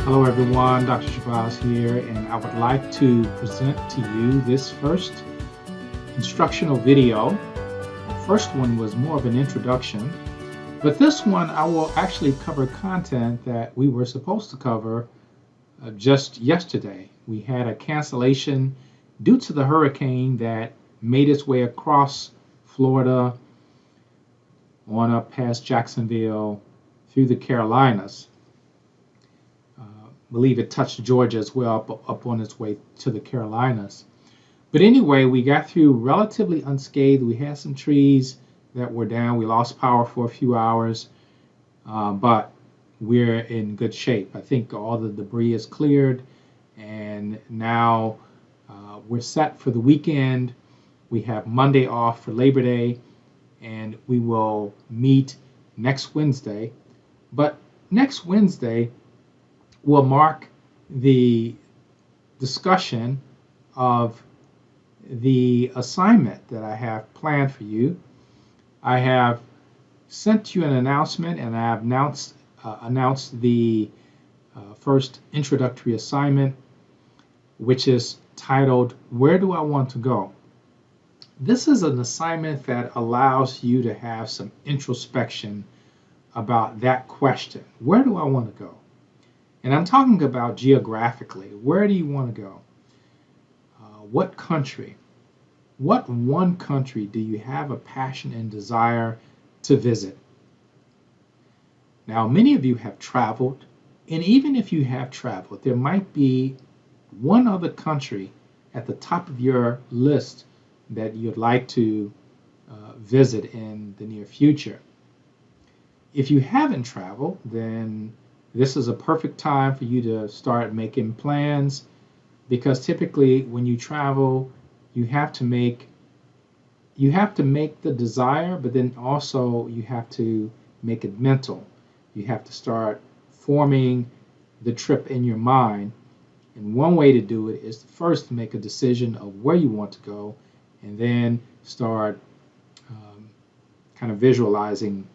Hello everyone, Dr. Shabazz here, and I would like to present to you this first instructional video. The first one was more of an introduction, but this one I will actually cover content that we were supposed to cover just yesterday. We had a cancellation due to the hurricane that made its way across Florida, on up past Jacksonville, through the Carolinas. I believe it touched Georgia as well, up on its way to the Carolinas. But anyway, we got through relatively unscathed. We had some trees that were down. We lost power for a few hours, but we're in good shape. I think all the debris is cleared, and now we're set for the weekend. We have Monday off for Labor Day, and we will meet next Wednesday. But next Wednesday will mark the discussion of the assignment that I have planned for you. I have sent you an announcement, and I have announced the first introductory assignment, which is titled, Where Do I Want to Go? This is an assignment that allows you to have some introspection about that question. Where do I want to go? And I'm talking about geographically. Where do you want to go? What country? What one country do you have a passion and desire to visit? Now, many of you have traveled, and even if you have traveled, there might be one other country at the top of your list that you'd like to visit in the near future. If you haven't traveled, then this is a perfect time for you to start making plans, because typically when you travel, you have to make the desire, but then also you have to make it mental. You have to start forming the trip in your mind. And one way to do it is to first make a decision of where you want to go, and then start kind of visualizing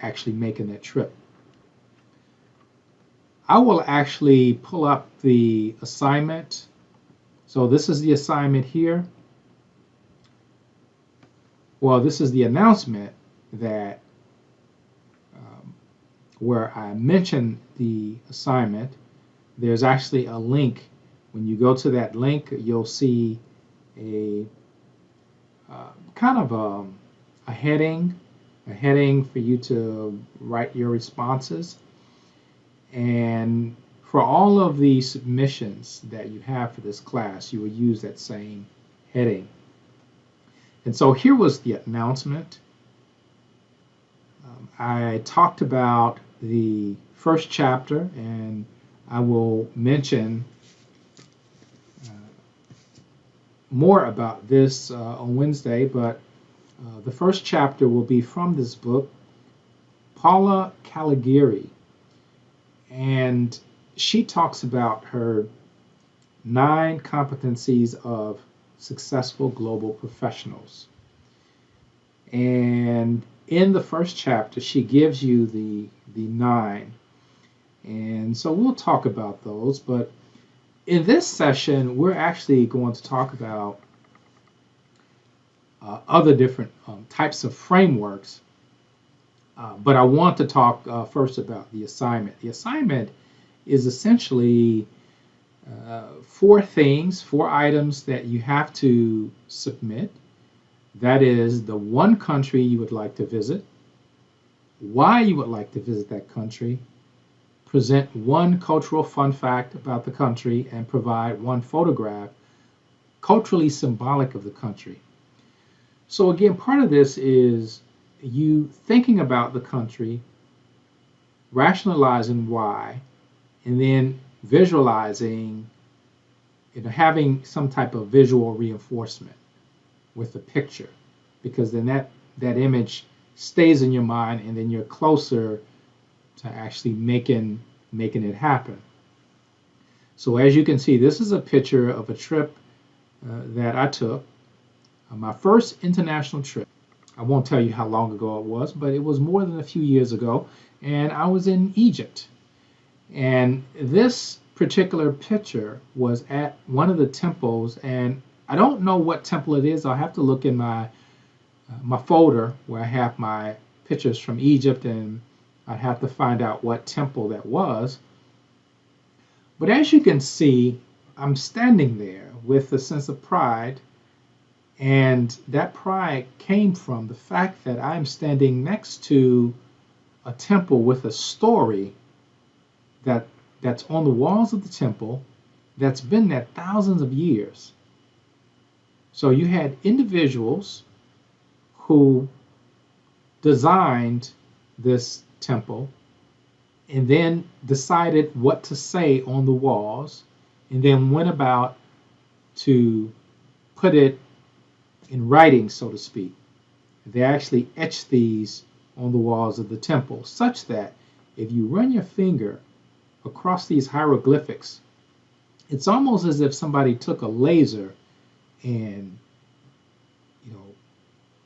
actually making that trip. I will actually pull up the assignment. So this is the assignment here. Well, this is the announcement that where I mentioned the assignment. There's actually a link. When you go to that link, you'll see a kind of a heading for you to write your responses. And for all of the submissions that you have for this class, you will use that same heading. And so here was the announcement. I talked about the first chapter, and I will mention more about this on Wednesday, but the first chapter will be from this book, Paula Caligari. And she talks about her 9 competencies of successful global professionals. And in the first chapter, she gives you the 9. And so we'll talk about those. But in this session, we're actually going to talk about other different types of frameworks. But I want to talk first about the assignment. The assignment is essentially 4 items that you have to submit. That is the one country you would like to visit, why you would like to visit that country, present one cultural fun fact about the country, and provide one photograph culturally symbolic of the country. So again, part of this is you thinking about the country, rationalizing why, and then visualizing, having some type of visual reinforcement with the picture, because then that image stays in your mind, and then you're closer to actually making it happen. So as you can see, this is a picture of a trip that I took, my first international trip. I won't tell you how long ago it was, but it was more than a few years ago, and I was in Egypt. And this particular picture was at one of the temples, and I don't know what temple it is. I'll have to look in my folder where I have my pictures from Egypt, and I'd have to find out what temple that was. But as you can see, I'm standing there with a sense of pride, and that pride came from the fact that I'm standing next to a temple with a story that that's on the walls of the temple that's been there thousands of years. So you had individuals who designed this temple and then decided what to say on the walls and then went about to put it in writing, so to speak. They actually etched these on the walls of the temple, such that if you run your finger across these hieroglyphics, it's almost as if somebody took a laser and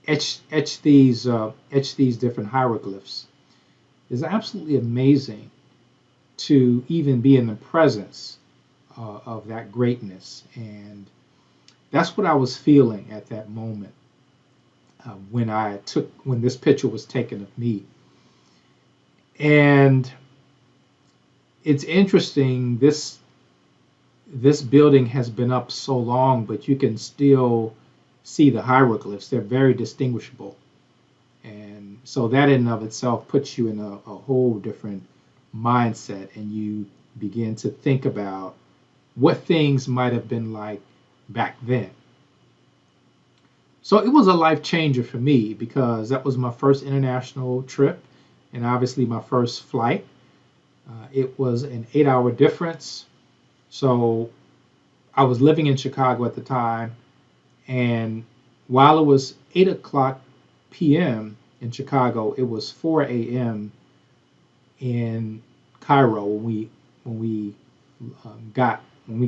etch these different hieroglyphs. It's absolutely amazing to even be in the presence of that greatness, and that's what I was feeling at that moment when this picture was taken of me. And it's interesting, this building has been up so long, but you can still see the hieroglyphs. They're very distinguishable. And so that in and of itself puts you in a whole different mindset, and you begin to think about what things might have been like back then. So it was a life changer for me because that was my first international trip and obviously my first flight. It was an 8-hour difference. So I was living in Chicago at the time, and while it was 8 o'clock p.m. in Chicago, it was 4 a.m. in Cairo when we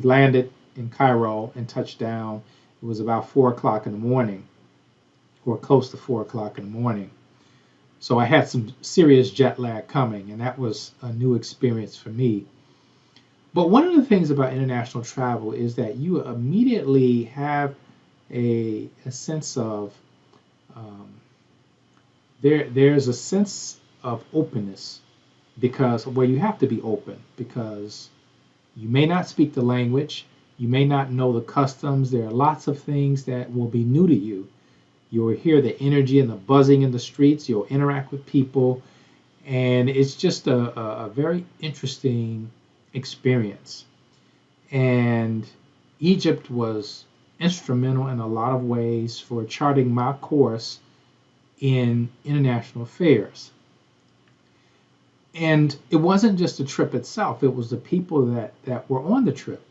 landed in Cairo and touched down. It was about 4 o'clock in the morning, or close to 4 o'clock in the morning. So I had some serious jet lag coming, and that was a new experience for me. But one of the things about international travel is that you immediately have a sense of there's a sense of openness, because you have to be open because you may not speak the language, you may not know the customs. There are lots of things that will be new to you. You'll hear the energy and the buzzing in the streets. You'll interact with people, and it's just a very interesting experience. And Egypt was instrumental in a lot of ways for charting my course in international affairs. And it wasn't just the trip itself, it was the people that were on the trip.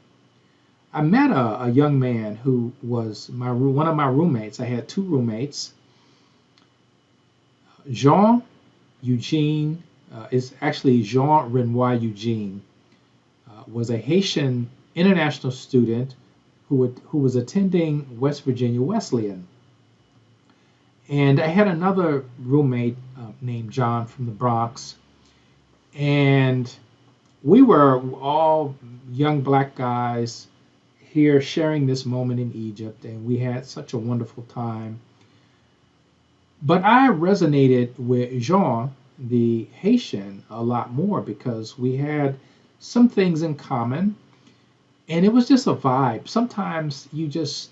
I met a young man who was one of my roommates. I had two roommates. Jean Eugene, is actually Jean Renoir Eugene, was a Haitian international student who was attending West Virginia Wesleyan. And I had another roommate named John from the Bronx. And we were all young black guys here sharing this moment in Egypt, and we had such a wonderful time. But I resonated with Jean, the Haitian, a lot more because we had some things in common, and it was just a vibe. Sometimes there's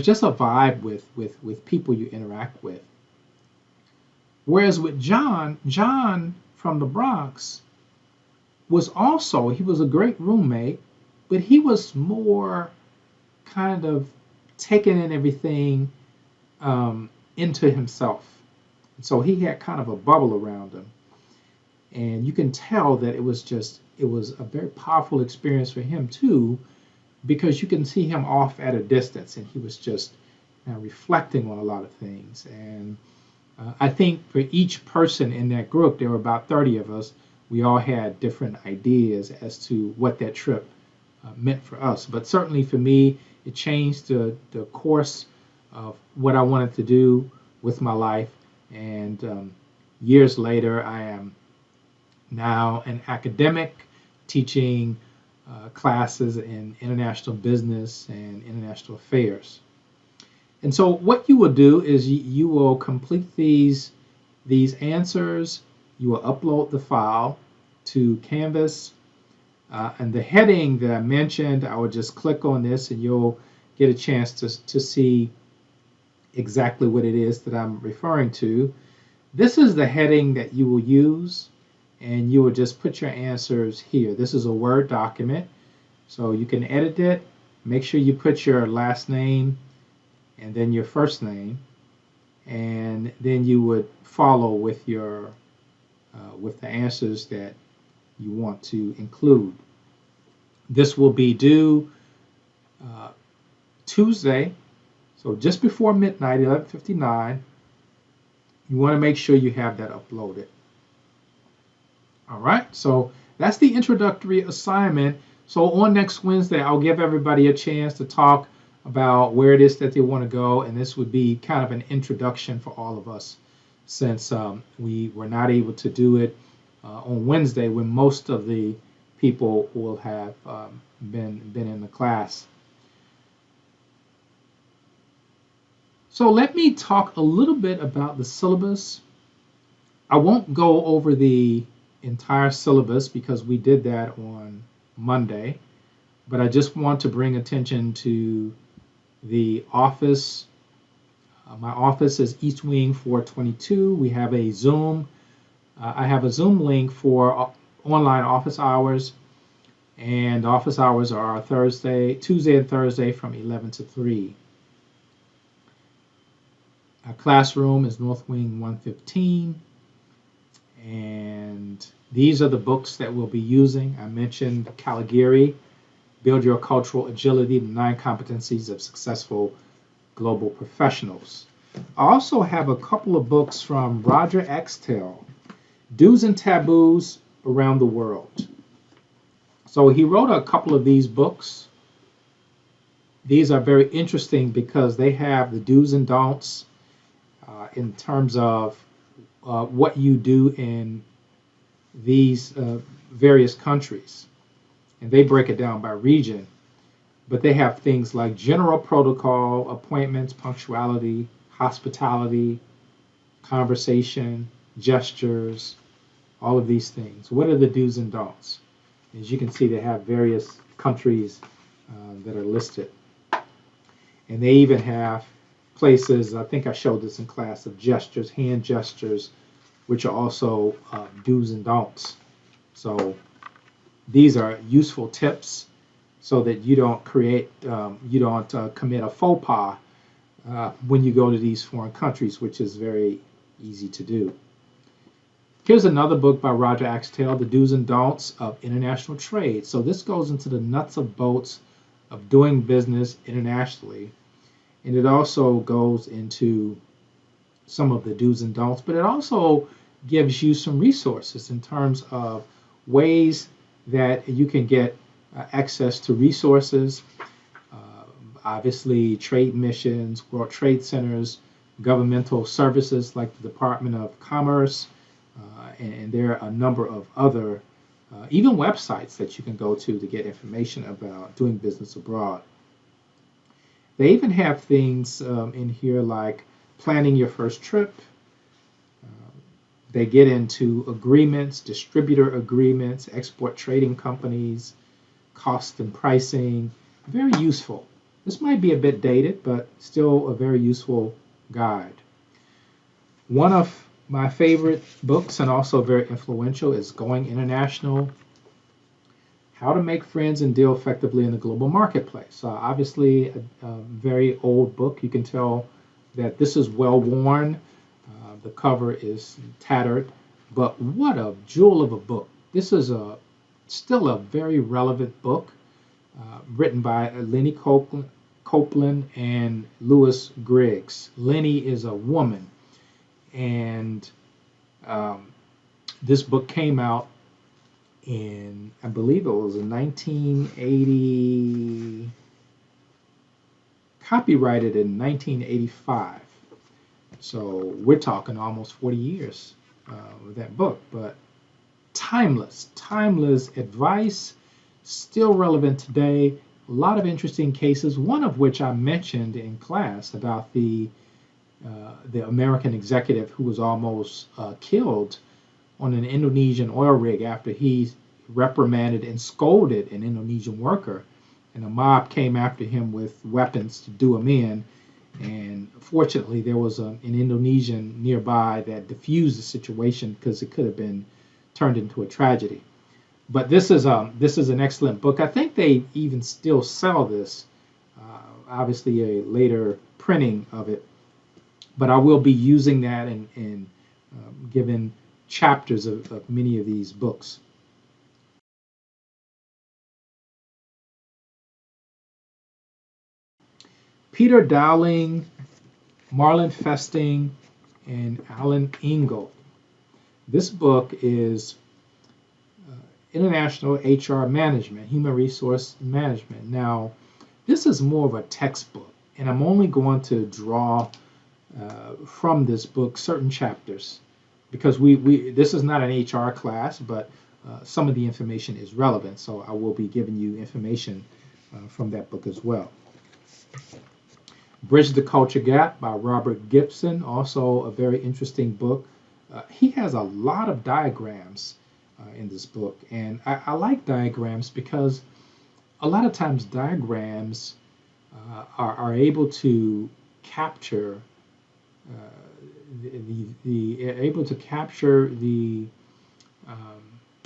just a vibe with people you interact with. Whereas with John from the Bronx he was a great roommate, but he was more kind of taking in everything into himself. So he had kind of a bubble around him. And you can tell that it was a very powerful experience for him too, because you can see him off at a distance, and he was just reflecting on a lot of things. And I think for each person in that group, there were about 30 of us, we all had different ideas as to what that trip meant for us. But certainly for me, it changed the course of what I wanted to do with my life. And years later, I am now an academic teaching classes in international business and international affairs. And so what you will do is you will complete these answers. You will upload the file to Canvas. And the heading that I mentioned, I would just click on this and you'll get a chance to see exactly what it is that I'm referring to. This is the heading that you will use, and you will just put your answers here. This is a Word document, so you can edit it. Make sure you put your last name and then your first name, and then you would follow with your with the answers that you want to include. This will be due Tuesday, so just before midnight, 11:59. You want to make sure you have that uploaded. All right, so that's the introductory assignment. So on next Wednesday, I'll give everybody a chance to talk about where it is that they want to go, and this would be kind of an introduction for all of us, since we were not able to do it on Wednesday when most of the people will have been in the class. So let me talk a little bit about the syllabus. I won't go over the entire syllabus because we did that on Monday, but I just want to bring attention to the office. My office is East Wing 422. We have a Zoom. I have a Zoom link for online office hours, and office hours are Tuesday and Thursday from 11 to 3. Our classroom is North Wing 115, and these are the books that we'll be using. I mentioned Caligari, Build Your Cultural Agility, the 9 Competencies of Successful Global Professionals. I also have a couple of books from Roger Axtell, Do's and Taboos Around the World. So he wrote a couple of these books. These are very interesting because they have the do's and don'ts in terms of what you do in these various countries. And they break it down by region. But they have things like general protocol, appointments, punctuality, hospitality, conversation, gestures, all of these things. What are the do's and don'ts? As you can see, they have various countries that are listed. And they even have places, I think I showed this in class, of gestures, hand gestures, which are also do's and don'ts. So these are useful tips so that you don't commit a faux pas when you go to these foreign countries, which is very easy to do. Here's another book by Roger Axtell, The Do's and Don'ts of International Trade. So this goes into the nuts and bolts of doing business internationally. And it also goes into some of the do's and don'ts, but it also gives you some resources in terms of ways that you can get access to resources. Obviously, trade missions, World Trade Centers, governmental services like the Department of Commerce, and there are a number of other, even websites that you can go to get information about doing business abroad. They even have things in here like planning your first trip. They get into agreements, distributor agreements, export trading companies, cost and pricing. Very useful. This might be a bit dated, but still a very useful guide. One of my favorite books, and also very influential, is Going International, How to Make Friends and Deal Effectively in the Global Marketplace. Obviously, a very old book. You can tell that this is well worn. The cover is tattered, but what a jewel of a book. This is still a very relevant book, written by Lenny Copeland and Louis Griggs. Lenny is a woman, and this book came out in, I believe it was in 1980, copyrighted in 1985. So we're talking almost 40 years with that book. But timeless advice, still relevant today. A lot of interesting cases, one of which I mentioned in class about the American executive who was almost killed on an Indonesian oil rig after he reprimanded and scolded an Indonesian worker. And a mob came after him with weapons to do him in. And fortunately, there was an Indonesian nearby that diffused the situation because it could have been turned into a tragedy. But this is an excellent book. I think they even still sell this. Obviously, a later printing of it. But I will be using that and giving chapters of many of these books. Peter Dowling, Marlon Festing, and Alan Ingle. This book is International HR Management, Human Resource Management. Now, this is more of a textbook, and I'm only going to draw from this book certain chapters because this is not an HR class, but some of the information is relevant, so I will be giving you information from that book as well. Bridge the Culture Gap by Robert Gibson, also a very interesting book. He has a lot of diagrams in this book, and I like diagrams because a lot of times diagrams are able to capture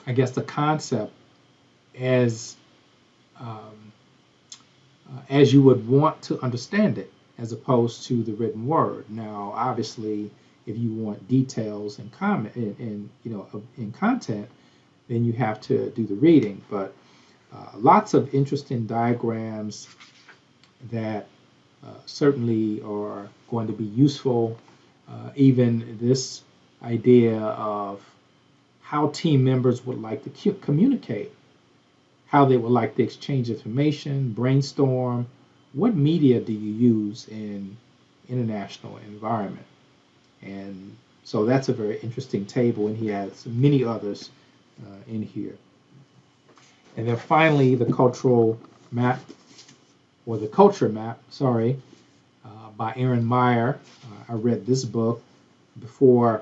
I guess the concept as you would want to understand it, as opposed to the written word. Now, obviously, if you want details and comment in content, then you have to do the reading. But lots of interesting diagrams that certainly are going to be useful. Even this idea of how team members would like to communicate, how they would like to exchange information, brainstorm. What media do you use in international environment? And so that's a very interesting table, and he has many others in here. And then finally, the cultural map, or the culture map, sorry, by Aaron Meyer. I read this book before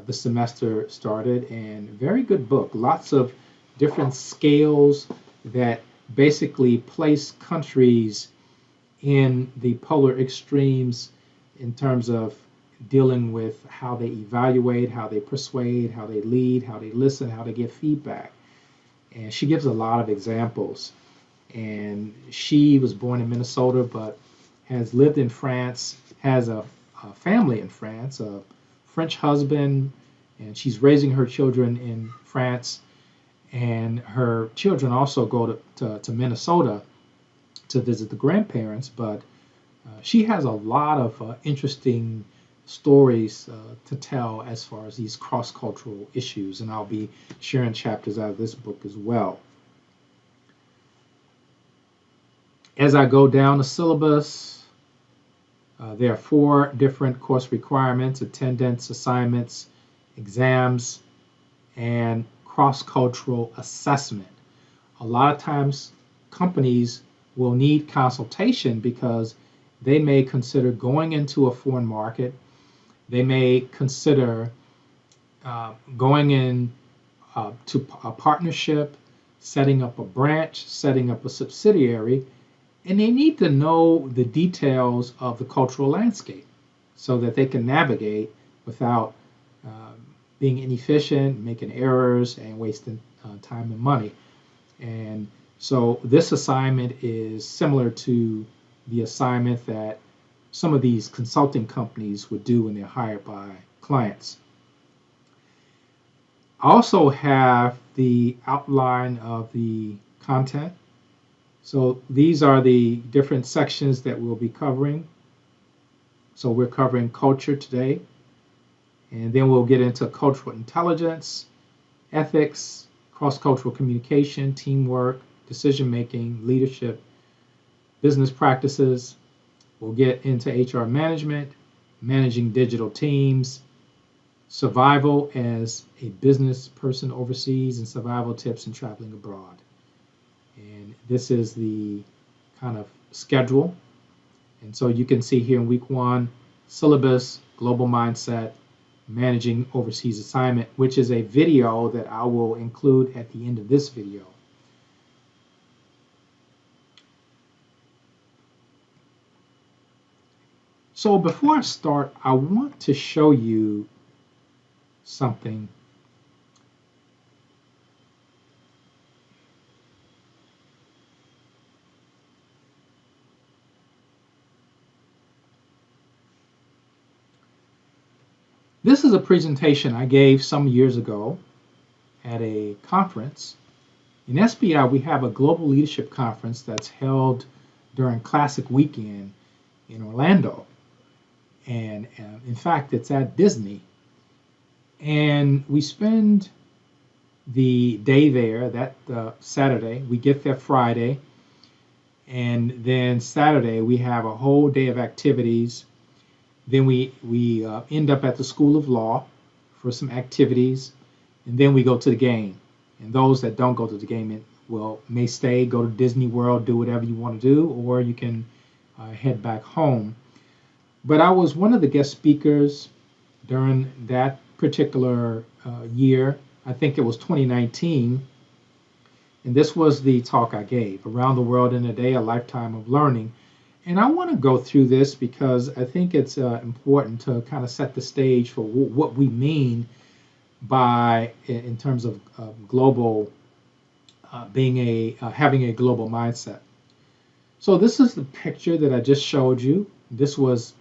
the semester started, and very good book. Lots of different scales that basically place countries in the polar extremes in terms of dealing with how they evaluate, how they persuade, how they lead, how they listen, how they give feedback. And she gives a lot of examples. And she was born in Minnesota, but has lived in France, has a family in France, a French husband, and she's raising her children in France. And her children also go to Minnesota to visit the grandparents, but she has a lot of interesting stories to tell as far as these cross-cultural issues, and I'll be sharing chapters out of this book as well. As I go down the syllabus, there are 4 different course requirements: attendance, assignments, exams, and cross-cultural assessment. A lot of times companies will need consultation because they may consider going into a foreign market. They may consider going in to a partnership, setting up a branch, setting up a subsidiary, and they need to know the details of the cultural landscape so that they can navigate without being inefficient, making errors, and wasting time and money. And so this assignment is similar to the assignment that some of these consulting companies would do when they're hired by clients. I also have the outline of the content. So these are the different sections that we'll be covering. So we're covering culture today, and then we'll get into cultural intelligence, ethics, cross-cultural communication, teamwork, decision-making, leadership, business practices. We'll get into HR management, managing digital teams, survival as a business person overseas, and survival tips in traveling abroad. And this is the kind of schedule. And so you can see here in week 1, syllabus, global mindset, managing overseas assignment, which is a video that I will include at the end of this video. So before I start, I want to show you something. This is a presentation I gave some years ago at a conference. In SBI, we have a global leadership conference that's held during Classic Weekend in Orlando. And in fact, it's at Disney. And we spend the day there, that Saturday. We get there Friday. And then Saturday, we have a whole day of activities. Then we end up at the School of Law for some activities. And then we go to the game. And those that don't go to the game may stay, go to Disney World, do whatever you want to do, or you can head back home. But I was one of the guest speakers during that particular year. I think it was 2019. And this was the talk I gave, Around the World in a Day, A Lifetime of Learning. And I want to go through this because I think it's important to kind of set the stage for what we mean by, in terms of global, having a global mindset. So this is the picture that I just showed you. This was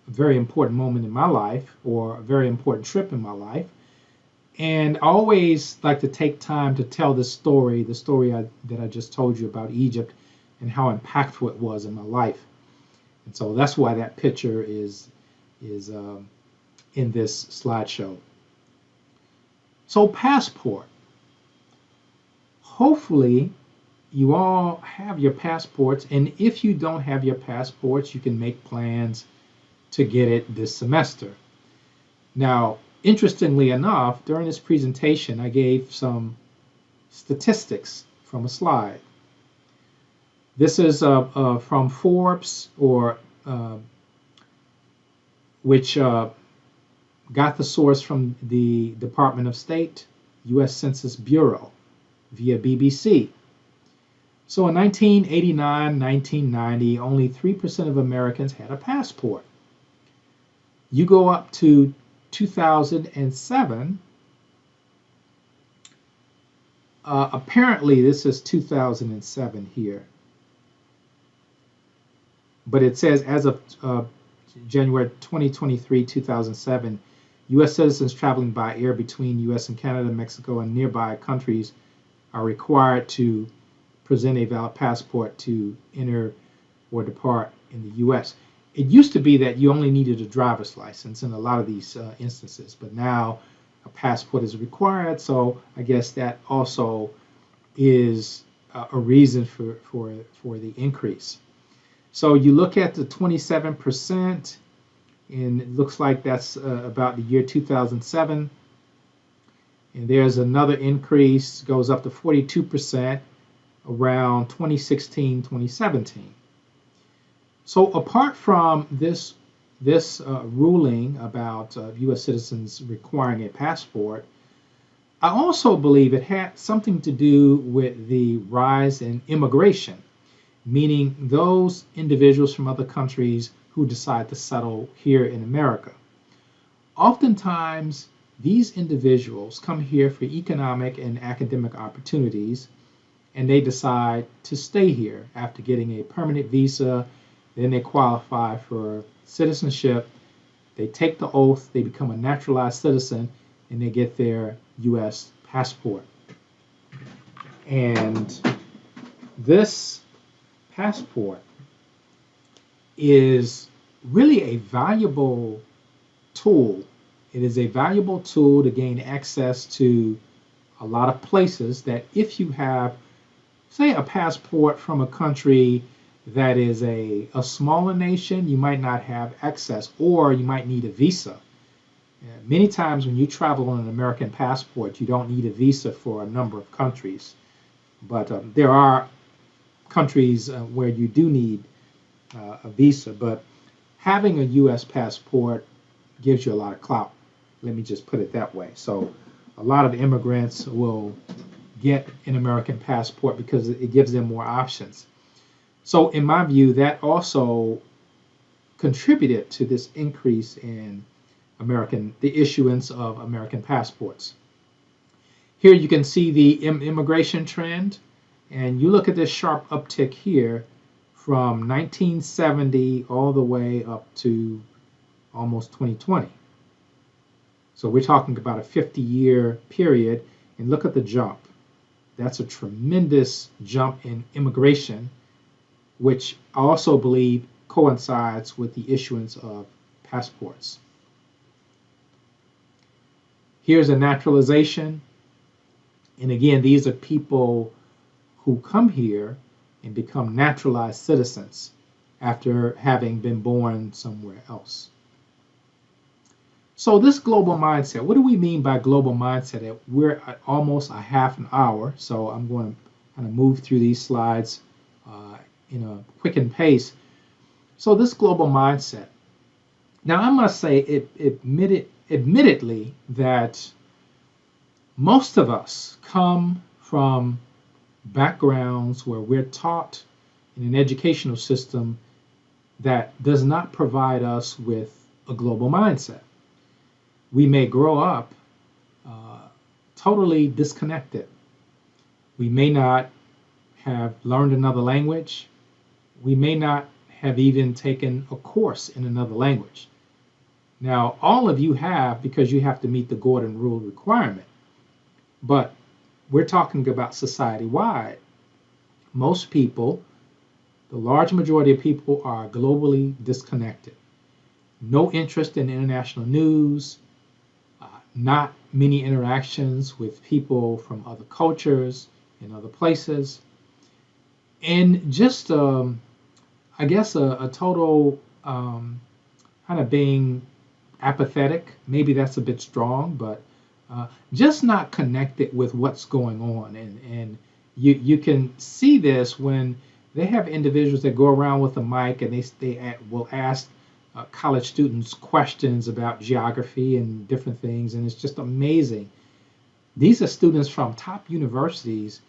a very important moment in my life, or a very important trip in my life. And I always like to take time to tell the story that I just told you about Egypt and how impactful it was in my life. And so that's why that picture is in this slideshow. So passport. Hopefully you all have your passports, and if you don't have your passports, you can make plans to get it this semester. Now, interestingly enough, during this presentation, I gave some statistics from a slide. This is from Forbes, which got the source from the Department of State, U.S. Census Bureau, via BBC. So in 1989, 1990, only 3% of Americans had a passport. You go up to 2007. Apparently, this is 2007 here. But it says as of January 2023, 2007, U.S. citizens traveling by air between U.S. and Canada, Mexico, and nearby countries are required to present a valid passport to enter or depart in the U.S. It used to be that you only needed a driver's license in a lot of these instances, but now a passport is required, so I guess that also is a reason for the increase. So you look at the 27%, and it looks like that's about the year 2007. And there's another increase, goes up to 42% around 2016, 2017. So apart from this ruling about U.S. citizens requiring a passport, I also believe it had something to do with the rise in immigration, meaning those individuals from other countries who decide to settle here in America. Oftentimes, these individuals come here for economic and academic opportunities, and they decide to stay here after getting a permanent visa. Then they qualify for citizenship. They take the oath, they become a naturalized citizen, and they get their U.S. passport. And this passport is really a valuable tool. It is a valuable tool to gain access to a lot of places that if you have, say, a passport from a country that is a smaller nation, you might not have access, or you might need a visa. Many times when you travel on an American passport, you don't need a visa for a number of countries. But there are countries where you do need a visa. But having a U.S. passport gives you a lot of clout. Let me just put it that way. So a lot of immigrants will get an American passport because it gives them more options. So in my view, that also contributed to this increase in the issuance of American passports. Here you can see the immigration trend, and you look at this sharp uptick here from 1970 all the way up to almost 2020. So we're talking about a 50-year period, and look at the jump. That's a tremendous jump in immigration, which I also believe coincides with the issuance of passports. Here's a naturalization. And again, these are people who come here and become naturalized citizens after having been born somewhere else. So this global mindset, what do we mean by global mindset? We're at almost a half an hour, so I'm going to kind of move through these slides in a quickened pace. So this global mindset. Now I must say, admittedly, that most of us come from backgrounds where we're taught in an educational system that does not provide us with a global mindset. We may grow up totally disconnected. We may not have learned another language. We may not have even taken a course in another language. Now, all of you have, because you have to meet the Golden Rule requirement. But we're talking about society-wide. Most people, the large majority of people, are globally disconnected. No interest in international news, not many interactions with people from other cultures and other places, and just, I guess, a total kind of being apathetic. Maybe that's a bit strong, but just not connected with what's going on. And you can see this when they have individuals that go around with a mic and they will ask college students questions about geography and different things, and it's just amazing. These are students from top universities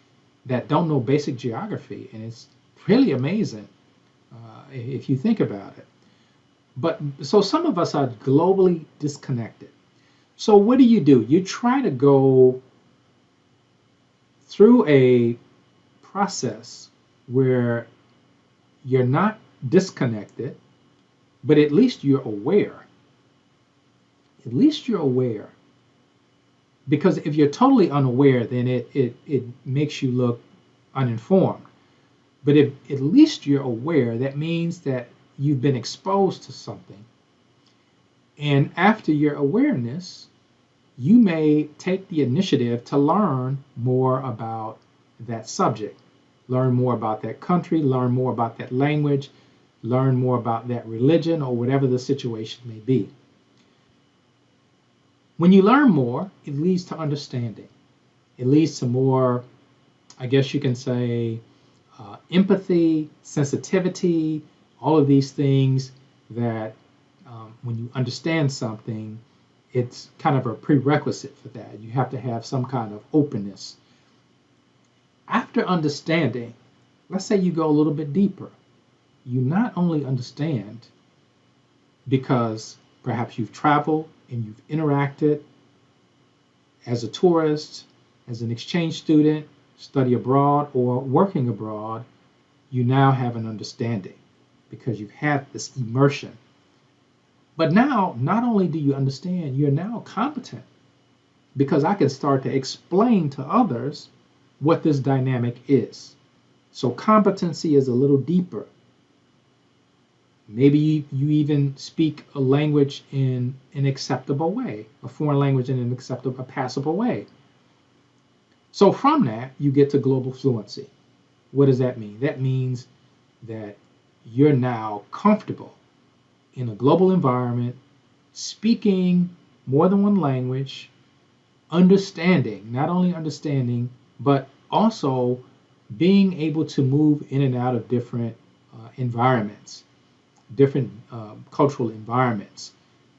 that don't know basic geography, and it's really amazing if you think about it. But so some of us are globally disconnected. So what do? You try to go through a process where you're not disconnected, but at least you're aware. At least you're aware. Because if you're totally unaware, then it makes you look uninformed. But if at least you're aware, that means that you've been exposed to something. And after your awareness, you may take the initiative to learn more about that subject, learn more about that country, learn more about that language, learn more about that religion, or whatever the situation may be. When you learn more, it leads to understanding. It leads to more, I guess you can say, empathy, sensitivity, all of these things that when you understand something, it's kind of a prerequisite for that. You have to have some kind of openness. After understanding, let's say you go a little bit deeper. You not only understand because perhaps you've traveled and you've interacted as a tourist, as an exchange student, study abroad, or working abroad, you now have an understanding because you've had this immersion. But now, not only do you understand, you're now competent because I can start to explain to others what this dynamic is. So competency is a little deeper. Maybe you even speak a language in an acceptable way, a foreign language in an acceptable, a passable way. So from that, you get to global fluency. What does that mean? That means that you're now comfortable in a global environment, speaking more than one language, understanding, not only understanding, but also being able to move in and out of different environments, different cultural environments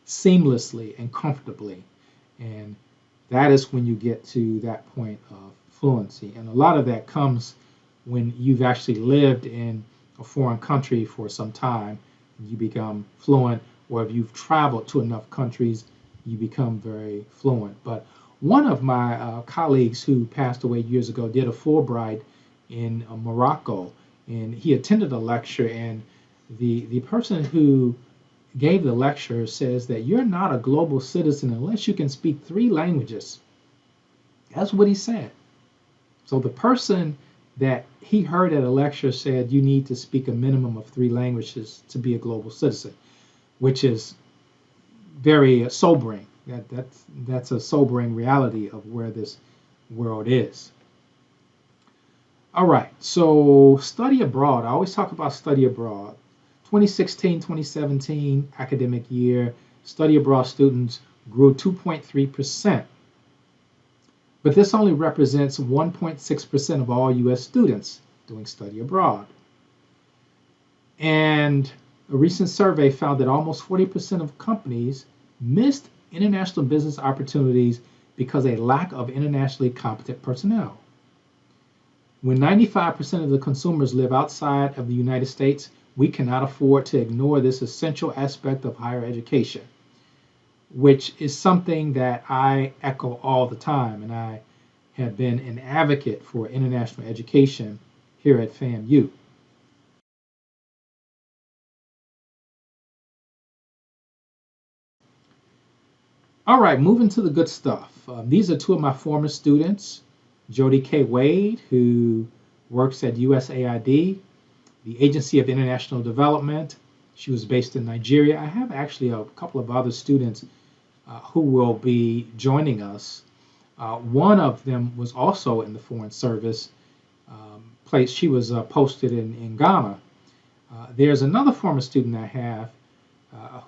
seamlessly and comfortably. And that is when you get to that point of fluency. And a lot of that comes when you've actually lived in a foreign country for some time, you become fluent, or if you've traveled to enough countries, you become very fluent. But one of my colleagues who passed away years ago did a Fulbright in Morocco, and he attended a lecture, and the person who gave the lecture says that you're not a global citizen unless you can speak 3 languages. That's what he said. So the person that he heard at a lecture said you need to speak a minimum of 3 languages to be a global citizen, which is very sobering. That's a sobering reality of where this world is. All right, so study abroad. I always talk about study abroad. 2016-2017 academic year, study abroad students grew 2.3%. But this only represents 1.6% of all U.S. students doing study abroad. And a recent survey found that almost 40% of companies missed international business opportunities because of a lack of internationally competent personnel. When 95% of the consumers live outside of the United States, we cannot afford to ignore this essential aspect of higher education, which is something that I echo all the time, and I have been an advocate for international education here at FAMU. All right, moving to the good stuff. These are 2 of my former students, Jody K. Wade, who works at USAID, the Agency of International Development. She was based in Nigeria. I have actually a couple of other students who will be joining us. One of them was also in the Foreign Service place. She was posted in Ghana. There's another former student I have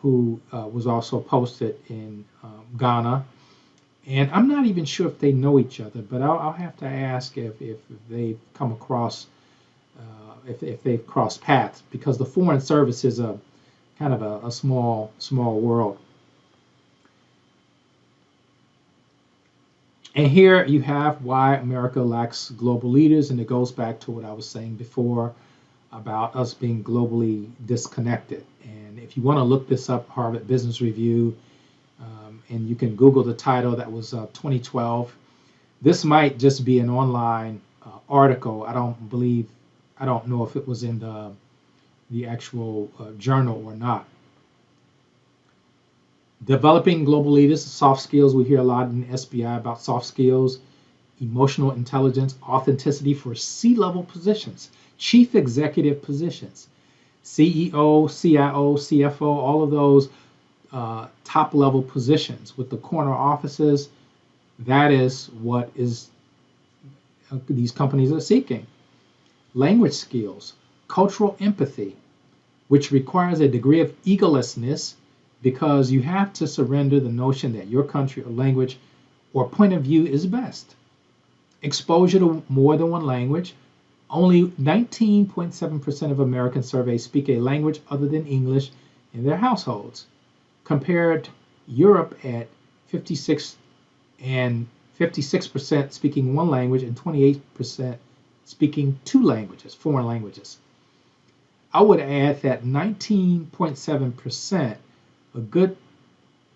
who was also posted in Ghana. And I'm not even sure if they know each other, but I'll have to ask if they've come across, if they've crossed paths, because the Foreign Service is a kind of a small world. And here you have why America lacks global leaders, and it goes back to what I was saying before about us being globally disconnected. And if you want to look this up, Harvard Business Review, and you can Google the title, that was 2012. This might just be an online article. I don't know if it was in the actual journal or not. Developing global leaders, soft skills. We hear a lot in SBI about soft skills, emotional intelligence, authenticity for C-level positions, chief executive positions, CEO, CIO, CFO, all of those top level positions with the corner offices. That is what these companies are seeking. Language skills, cultural empathy, which requires a degree of egolessness, because you have to surrender the notion that your country or language or point of view is best. Exposure to more than one language. Only 19.7% of Americans surveyed speak a language other than English in their households, compared Europe at 56 and 56% speaking one language and 28% speaking 2 languages, foreign languages. I would add that 19.7%, a good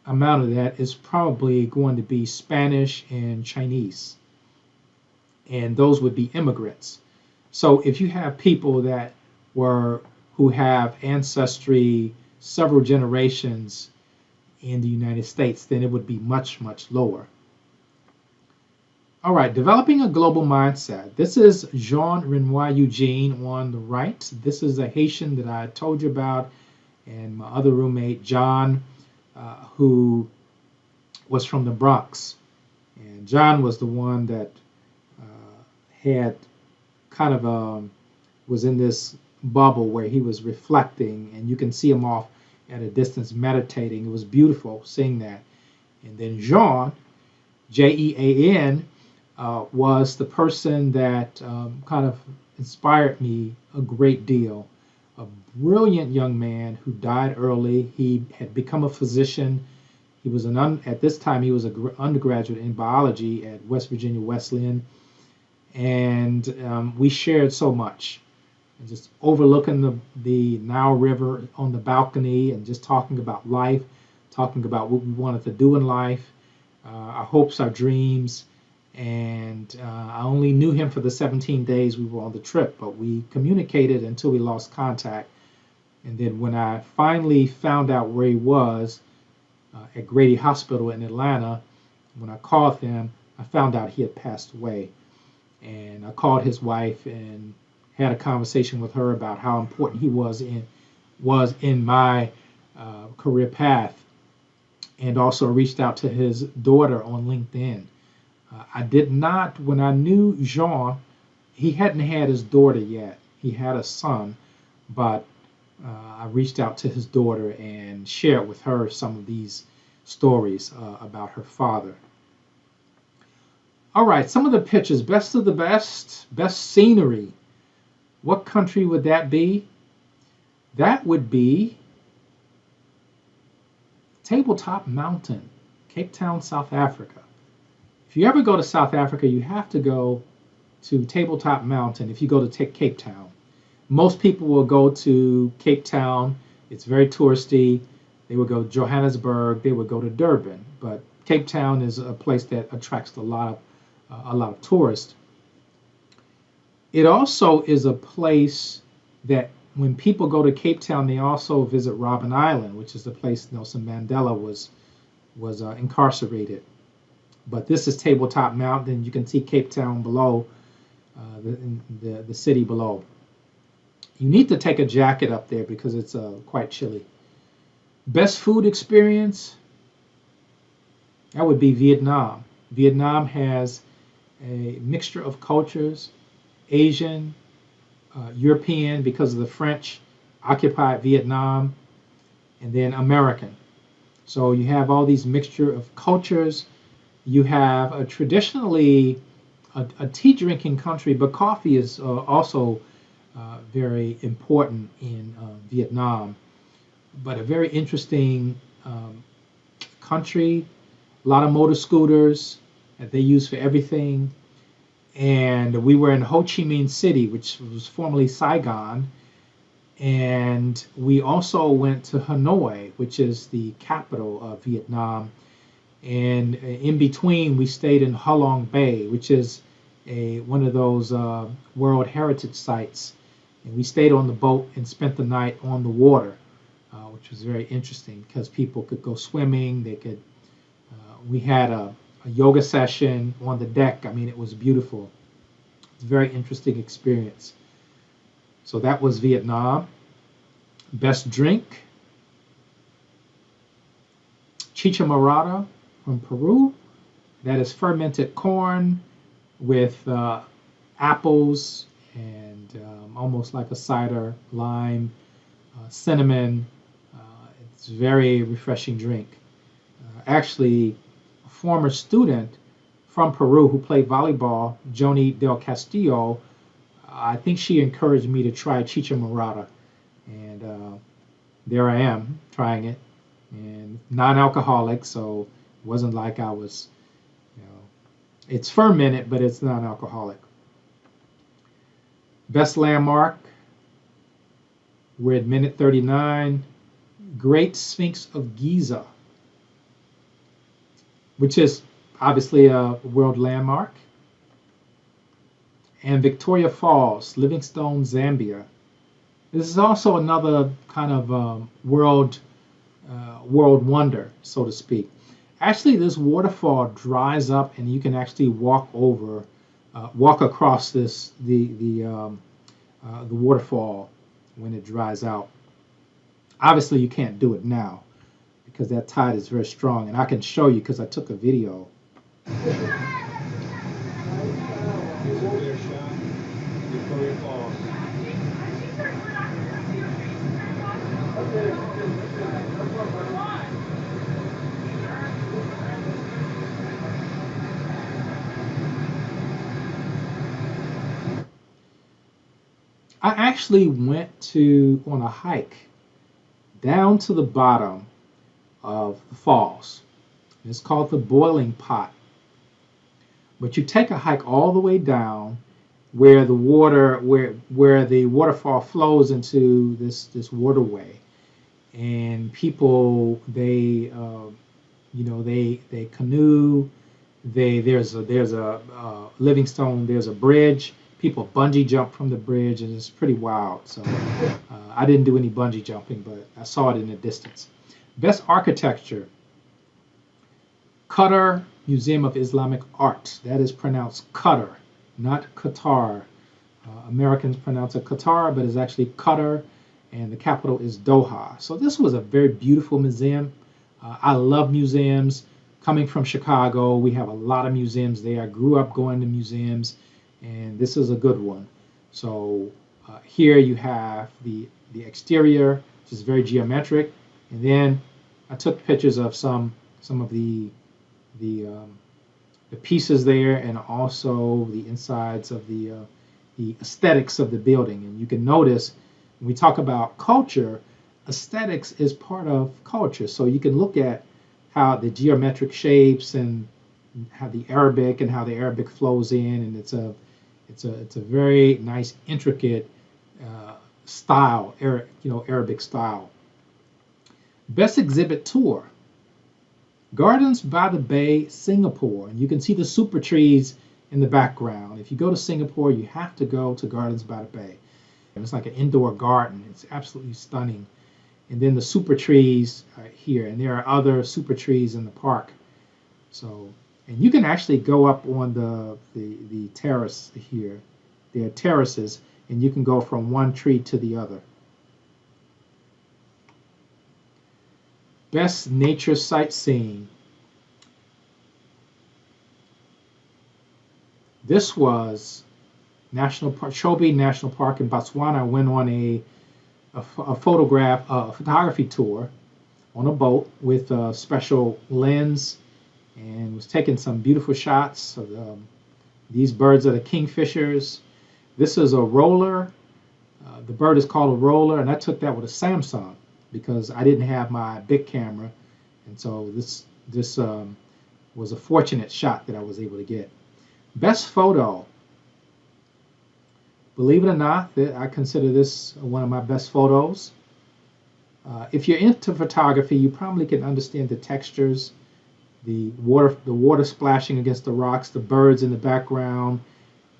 amount of that is probably going to be Spanish and Chinese, and those would be immigrants. So if you have people who have ancestry several generations in the United States, then it would be much lower. All right, developing a global mindset. This is Jean Renoir Eugene on the right. This is a Haitian that I told you about, and my other roommate, John, who was from the Bronx. And John was the one that had kind of was in this bubble where he was reflecting, and you can see him off at a distance meditating. It was beautiful seeing that. And then Jean, Jean, was the person that kind of inspired me a great deal. A brilliant young man who died early. He had become a physician. He was at this time he was an undergraduate in biology at West Virginia Wesleyan, and we shared so much. And just overlooking the Nile River on the balcony and just talking about life, talking about what we wanted to do in life, our hopes, our dreams. And I only knew him for the 17 days we were on the trip, but we communicated until we lost contact. And then when I finally found out where he was at Grady Hospital in Atlanta, when I called them, I found out he had passed away. And I called his wife and had a conversation with her about how important he was in my career path, and also reached out to his daughter on LinkedIn. I did not, when I knew Jean, he hadn't had his daughter yet. He had a son, but I reached out to his daughter and shared with her some of these stories about her father. All right, some of the pictures, best of the best scenery. What country would that be? That would be Tabletop Mountain, Cape Town, South Africa. If you ever go to South Africa, you have to go to Tabletop Mountain if you go to Cape Town. Most people will go to Cape Town. It's very touristy. They would go to Johannesburg. They would go to Durban. But Cape Town is a place that attracts a lot of tourists. It also is a place that when people go to Cape Town, they also visit Robben Island, which is the place Nelson Mandela was incarcerated. But this is Tabletop Mountain. You can see Cape Town below, the city below. You need to take a jacket up there because it's quite chilly. Best food experience? That would be Vietnam. Vietnam has a mixture of cultures, Asian, European, because of the French occupied Vietnam, and then American. So you have all these mixture of cultures. You have a traditionally a tea drinking country, but coffee is also very important in Vietnam. But a very interesting country, a lot of motor scooters that they use for everything. And we were in Ho Chi Minh City, which was formerly Saigon. And we also went to Hanoi, which is the capital of Vietnam. And in between, we stayed in Ha Long Bay, which is one of those World Heritage sites. And we stayed on the boat and spent the night on the water, which was very interesting because people could go swimming. They could. We had a yoga session on the deck. I mean, it was beautiful. It's a very interesting experience. So that was Vietnam. Best drink, chicha morada from Peru. That is fermented corn with apples and almost like a cider, lime, cinnamon. It's a very refreshing drink. Actually, a former student from Peru who played volleyball, Joni Del Castillo, I think she encouraged me to try chicha morada. And there I am trying it. And non-alcoholic, so it wasn't like I was, it's fermented, but it's non-alcoholic. Best landmark, we're at minute 39. Great Sphinx of Giza, which is obviously a world landmark. And Victoria Falls, Livingstone, Zambia. This is also another kind of world wonder, so to speak. Actually, this waterfall dries up, and you can actually walk across the waterfall when it dries out. Obviously, you can't do it now because that tide is very strong, and I can show you because I took a video. I actually went on a hike down to the bottom of the falls. It's called the Boiling Pot. But you take a hike all the way down where the waterfall flows into this waterway, and people they canoe. There's a Livingstone. There's a bridge. People bungee jump from the bridge, and it's pretty wild. So I didn't do any bungee jumping, but I saw it in the distance. Best architecture: Qatar Museum of Islamic Art. That is pronounced Qatar, not Qatar. Americans pronounce it Qatar, but it's actually Qatar, and the capital is Doha. So this was a very beautiful museum. I love museums. Coming from Chicago, we have a lot of museums there. I grew up going to museums, and this is a good one. So here you have the exterior, which is very geometric, and then I took pictures of some of the pieces there, and also the insides of the aesthetics of the building. And you can notice when we talk about culture, aesthetics is part of culture. So you can look at how the geometric shapes and how the Arabic flows in, and it's a very nice, intricate style, Arabic style. Best exhibit tour: Gardens by the Bay, Singapore. And you can see the super trees in the background. If you go to Singapore, you have to go to Gardens by the Bay. And it's like an indoor garden. It's absolutely stunning. And then the super trees are here, and there are other super trees in the park. So, and you can actually go up on the terrace here. There are terraces, and you can go from one tree to the other. Best nature sightseeing: this was National Park, Chobe National Park in Botswana. I went on a photography tour on a boat with a special lens, and was taking some beautiful shots of these birds are the kingfishers. This is a roller. The bird is called a roller, and I took that with a Samsung because I didn't have my big camera, and so this was a fortunate shot that I was able to get. Best photo: believe it or not, I consider this one of my best photos. If you're into photography, you probably can understand the textures, the water splashing against the rocks, the birds in the background.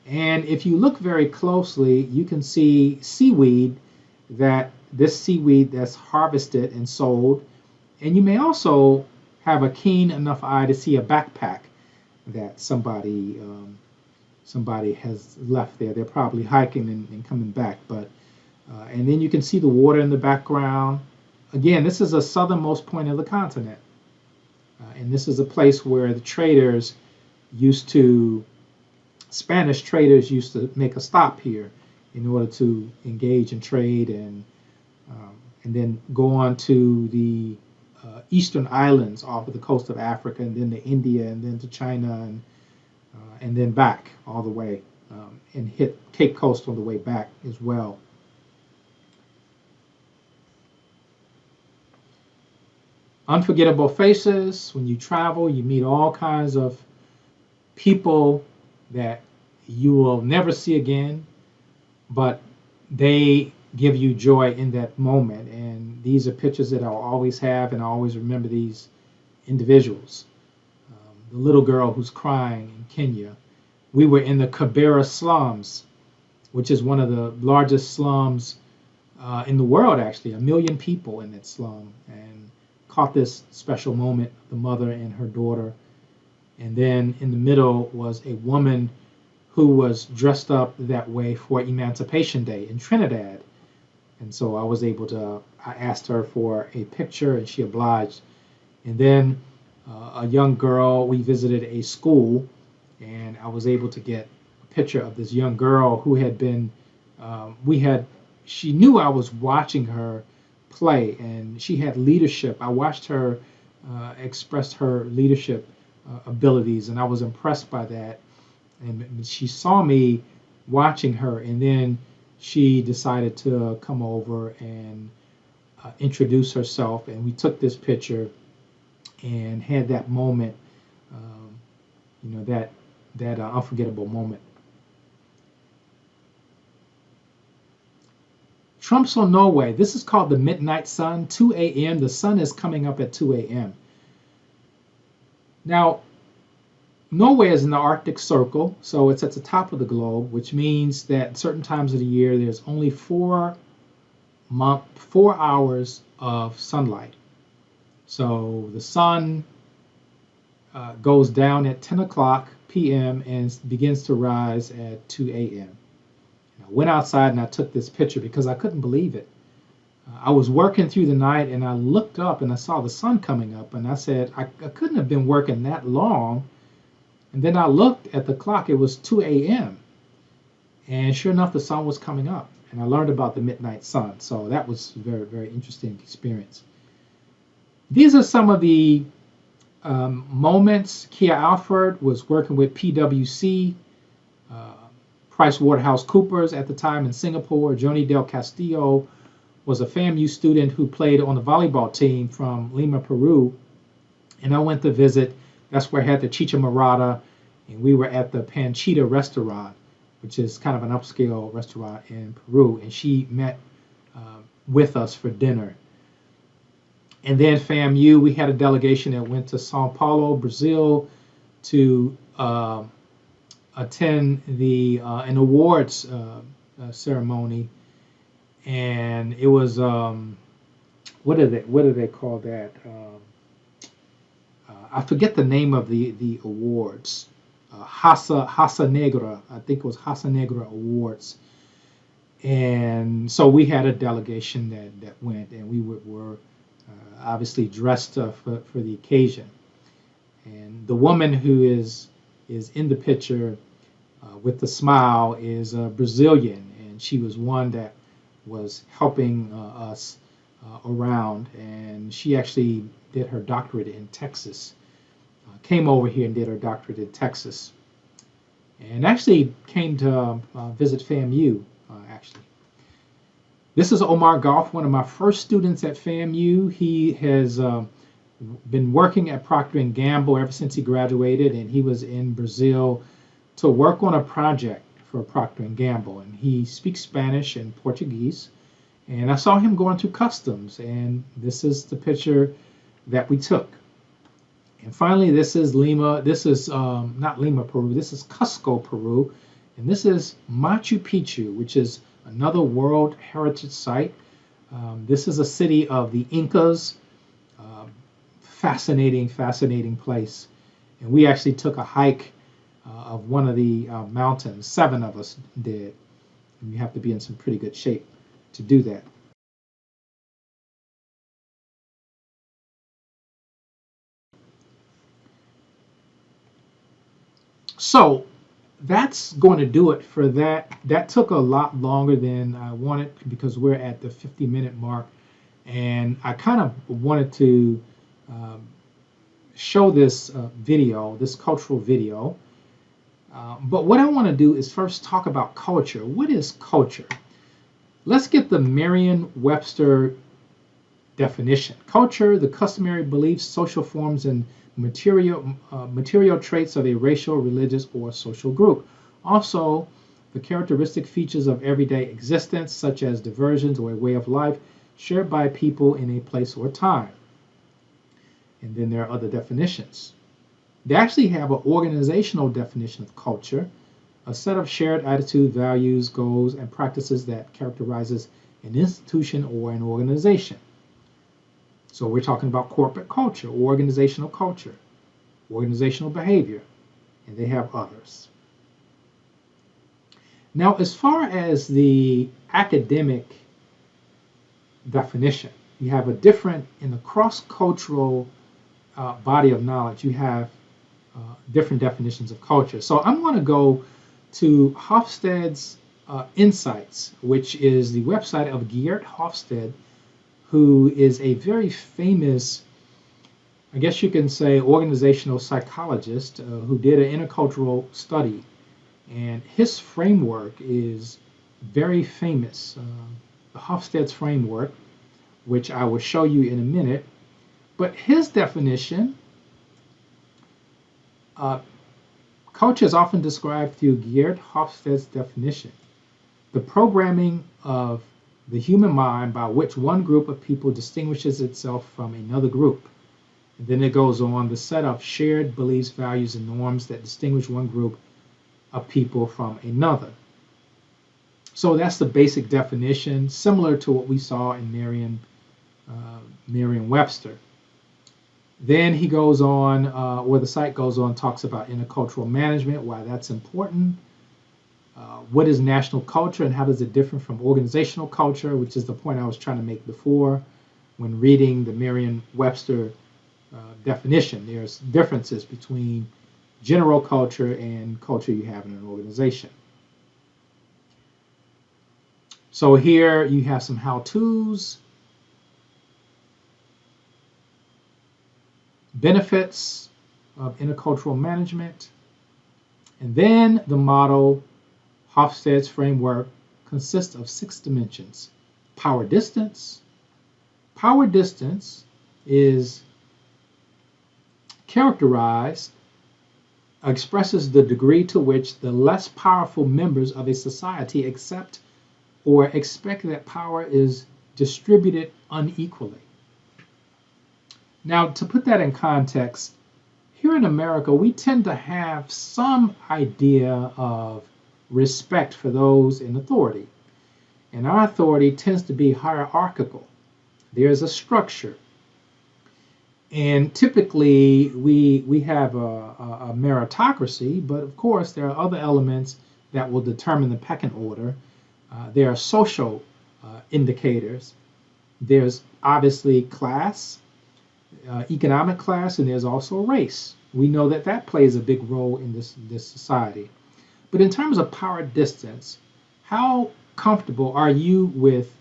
And if you look very closely, you can see seaweed, this seaweed that's harvested and sold. And you may also have a keen enough eye to see a backpack that somebody has left there. They're probably hiking and coming back. But and then you can see the water in the background. Again, this is the southernmost point of the continent. And this is a place where the Spanish traders used to make a stop here in order to engage in trade, and then go on to the eastern islands off of the coast of Africa, and then to India, and then to China, and then back all the way, and hit Cape Coast on the way back as well. Unforgettable faces: when you travel, you meet all kinds of people that you will never see again, but they give you joy in that moment. And these are pictures that I'll always have, and I always remember these individuals. The little girl who's crying in Kenya. We were in the Kibera slums, which is one of the largest slums in the world, actually. 1 million people in that slum, and caught this special moment, the mother and her daughter. And then in the middle was a woman who was dressed up that way for Emancipation Day in Trinidad. And so I asked her for a picture, and she obliged. And then a young girl, we visited a school, and I was able to get a picture of this young girl who had been, she knew I was watching her play, and she had leadership. I watched her express her leadership abilities, and I was impressed by that. And she saw me watching her, and then she decided to come over and introduce herself, and we took this picture and had that moment, um, that unforgettable moment. Tromsø, Norway. This is called the midnight sun, 2 a.m. The sun is coming up at 2 a.m. Now, Norway is in the Arctic Circle, so it's at the top of the globe, which means that at certain times of the year there's only 4 hours of sunlight. So the sun goes down at 10 o'clock p.m. and begins to rise at 2 a.m. I went outside and I took this picture because I couldn't believe it. I was working through the night and I looked up and I saw the sun coming up, and I said, I couldn't have been working that long. And then I looked at the clock, it was 2 a.m. And sure enough, the sun was coming up. And I learned about the midnight sun. So that was a very, very interesting experience. These are some of the moments. Kia Alford was working with PwC, PricewaterhouseCoopers at the time in Singapore. Joni Del Castillo was a FAMU student who played on the volleyball team from Lima, Peru. And I went to visit. That's where I had the Chicha Morada, and we were at the Panchita restaurant, which is kind of an upscale restaurant in Peru. And she met with us for dinner. And then FAMU, we had a delegation that went to Sao Paulo, Brazil, to attend an awards ceremony, and it was what do they call that? I forget the name of the awards. Hasa Negra, I think it was Hasa Negra Awards, and so we had a delegation that went, and we were obviously dressed for the occasion. And the woman who is in the picture with the smile is a Brazilian, and she was one that was helping us around, and she actually did her doctorate in Texas. Came over here and did her doctorate in Texas, and actually came to visit FAMU, actually. This is Omar Goff, one of my first students at FAMU. He has been working at Procter & Gamble ever since he graduated, and he was in Brazil to work on a project for Procter & Gamble, and he speaks Spanish and Portuguese. And I saw him going through customs, and this is the picture that we took. And finally, this is Lima. This is not Lima, Peru. This is Cusco, Peru. And this is Machu Picchu, which is another World Heritage Site. This is a city of the Incas. Fascinating place. And we actually took a hike of one of the mountains. 7 of us did. And you have to be in some pretty good shape to do that. So that's going to do it for that. That took a lot longer than I wanted because we're at the 50-minute mark, and I kind of wanted to show this video, this cultural video. But what I want to do is first talk about culture. What is culture? Let's get the Merriam-Webster definition. Culture, the customary beliefs, social forms, and material traits of a racial, religious, or social group. Also, the characteristic features of everyday existence, such as diversions or a way of life shared by people in a place or time. And then there are other definitions. They actually have an organizational definition of culture, a set of shared attitude, values, goals, and practices that characterizes an institution or an organization. So we're talking about corporate culture, organizational behavior, and they have others. Now, as far as the academic definition, you have a different, in the cross-cultural body of knowledge, you have different definitions of culture. So I'm going to go to Hofstede's Insights, which is the website of Geert Hofstede, who is a very famous, I guess you can say, organizational psychologist who did an intercultural study. And his framework is very famous, the Hofstede's framework, which I will show you in a minute. But his definition, uh, culture is often described through Geert Hofstede's definition, the programming of the human mind by which one group of people distinguishes itself from another group. And then it goes on, the set of shared beliefs, values, and norms that distinguish one group of people from another. So that's the basic definition, similar to what we saw in Merriam-Webster. Then he goes on, where the site goes on, talks about intercultural management, why that's important. What is national culture and how does it differ from organizational culture, which is the point I was trying to make before when reading the Merriam-Webster definition. There's differences between general culture and culture you have in an organization. So here you have some how-tos, benefits of intercultural management, and then the model, Hofstede's framework, consists of 6 dimensions. Power distance. Power distance is expresses the degree to which the less powerful members of a society accept or expect that power is distributed unequally. Now, to put that in context, here in America, we tend to have some idea of respect for those in authority. And our authority tends to be hierarchical. There's a structure. And typically, we have a meritocracy, but of course, there are other elements that will determine the pecking order. There are social indicators. There's obviously class, economic class, and there's also race. We know that that plays a big role in this society. But in terms of power distance, how comfortable are you with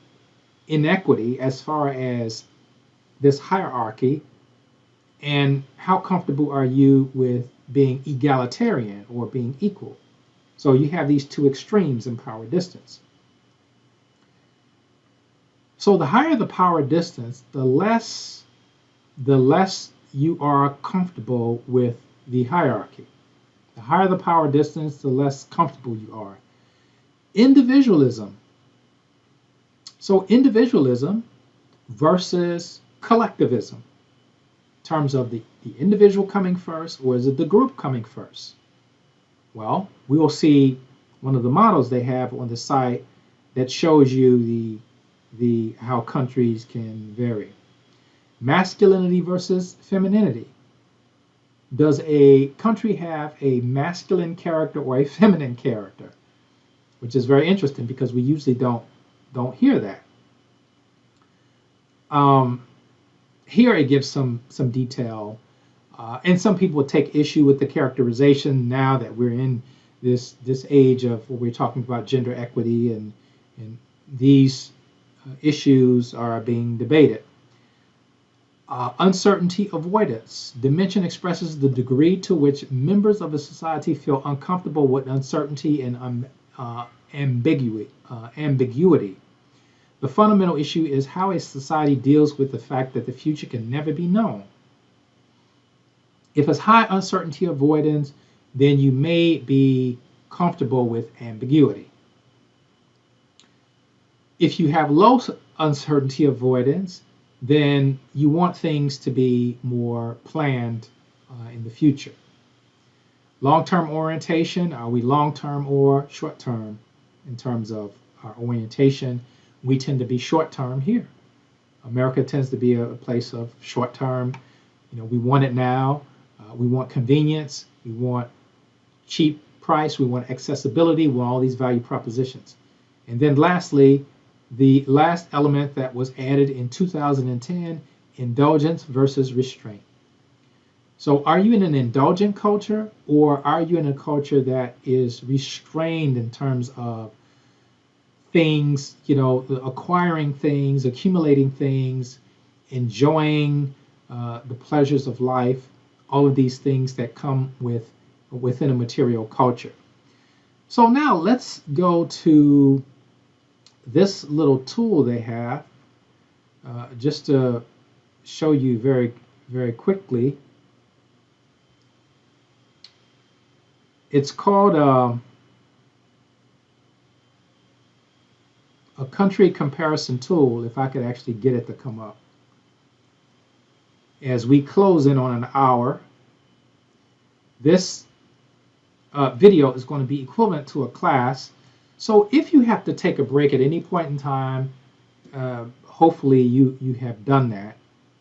inequity as far as this hierarchy, and how comfortable are you with being egalitarian or being equal? So you have these 2 extremes in power distance. So the higher the power distance, the less you are comfortable with the hierarchy. The higher the power distance, the less comfortable you are. Individualism. So individualism versus collectivism. In terms of the individual coming first, or is it the group coming first? Well, we will see one of the models they have on the site that shows you how countries can vary. Masculinity versus femininity. Does a country have a masculine character or a feminine character? Which is very interesting because we usually don't hear that. Here it gives some detail, and some people take issue with the characterization now that we're in this age of where we're talking about gender equity, and these issues are being debated. Uncertainty avoidance. Dimension expresses the degree to which members of a society feel uncomfortable with uncertainty and ambiguity. The fundamental issue is how a society deals with the fact that the future can never be known. If it's high uncertainty avoidance, then you may be comfortable with ambiguity. If you have low uncertainty avoidance, then you want things to be more planned in the future. Long-term orientation, are we long-term or short-term in terms of our orientation? We tend to be short-term here. America tends to be a place of short-term. We want it now. We want convenience. We want cheap price. We want accessibility. We want all these value propositions. And then lastly, the last element that was added in 2010, indulgence versus restraint. So are you in an indulgent culture, or are you in a culture that is restrained in terms of things, acquiring things, accumulating things, enjoying the pleasures of life, all of these things that come within a material culture? So now let's go to this little tool they have, just to show you very, very quickly. It's called a country comparison tool, if I could actually get it to come up. As we close in on an hour, this video is going to be equivalent to a class. So if you have to take a break at any point in time, hopefully you have done that,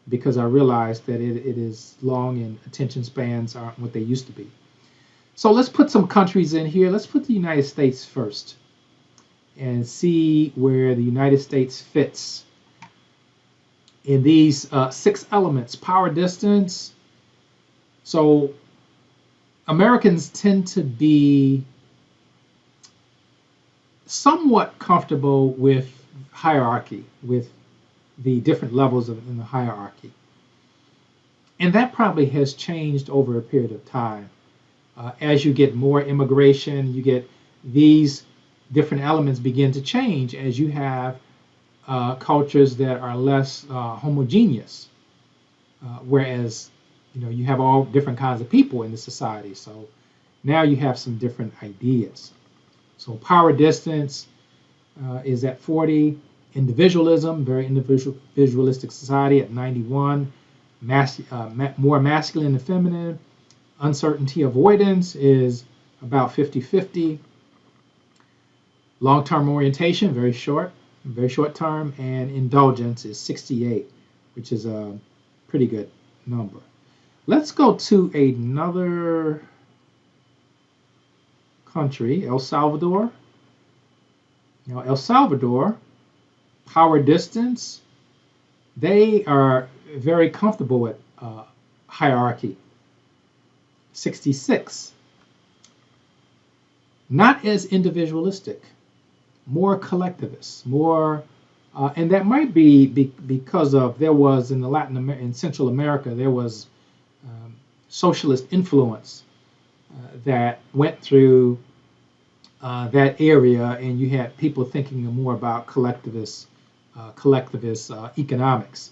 because I realize that it is long and attention spans aren't what they used to be. So let's put some countries in here. Let's put the United States first and see where the United States fits in these 6 elements. Power, distance. So Americans tend to be somewhat comfortable with hierarchy, with the different levels in the hierarchy. And that probably has changed over a period of time. As you get more immigration, you get these different elements begin to change as you have cultures that are less homogeneous, whereas you have all different kinds of people in the society. So now you have some different ideas. So power, distance is at 40. Individualism, very individualistic society, at 91. More masculine and feminine. Uncertainty avoidance is about 50-50. Long-term orientation, very short term, and indulgence is 68, which is a pretty good number. Let's go to another country, El Salvador. Now, El Salvador, power, distance, they are very comfortable with hierarchy, 66. Not as individualistic, more collectivist, more, and that might be because of there was in Central America, there was socialist influence that went through that area, and you had people thinking more about collectivist economics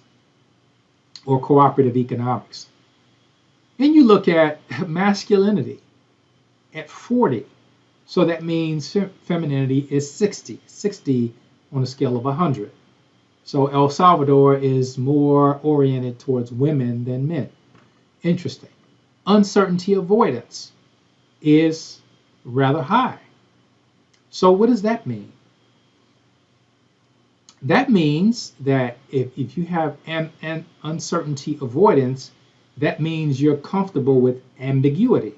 or cooperative economics. And you look at masculinity at 40. So that means femininity is 60 on a scale of 100. So El Salvador is more oriented towards women than men. Interesting. Uncertainty avoidance is rather high. So what does that mean? That means that if you have an uncertainty avoidance, that means you're comfortable with ambiguity.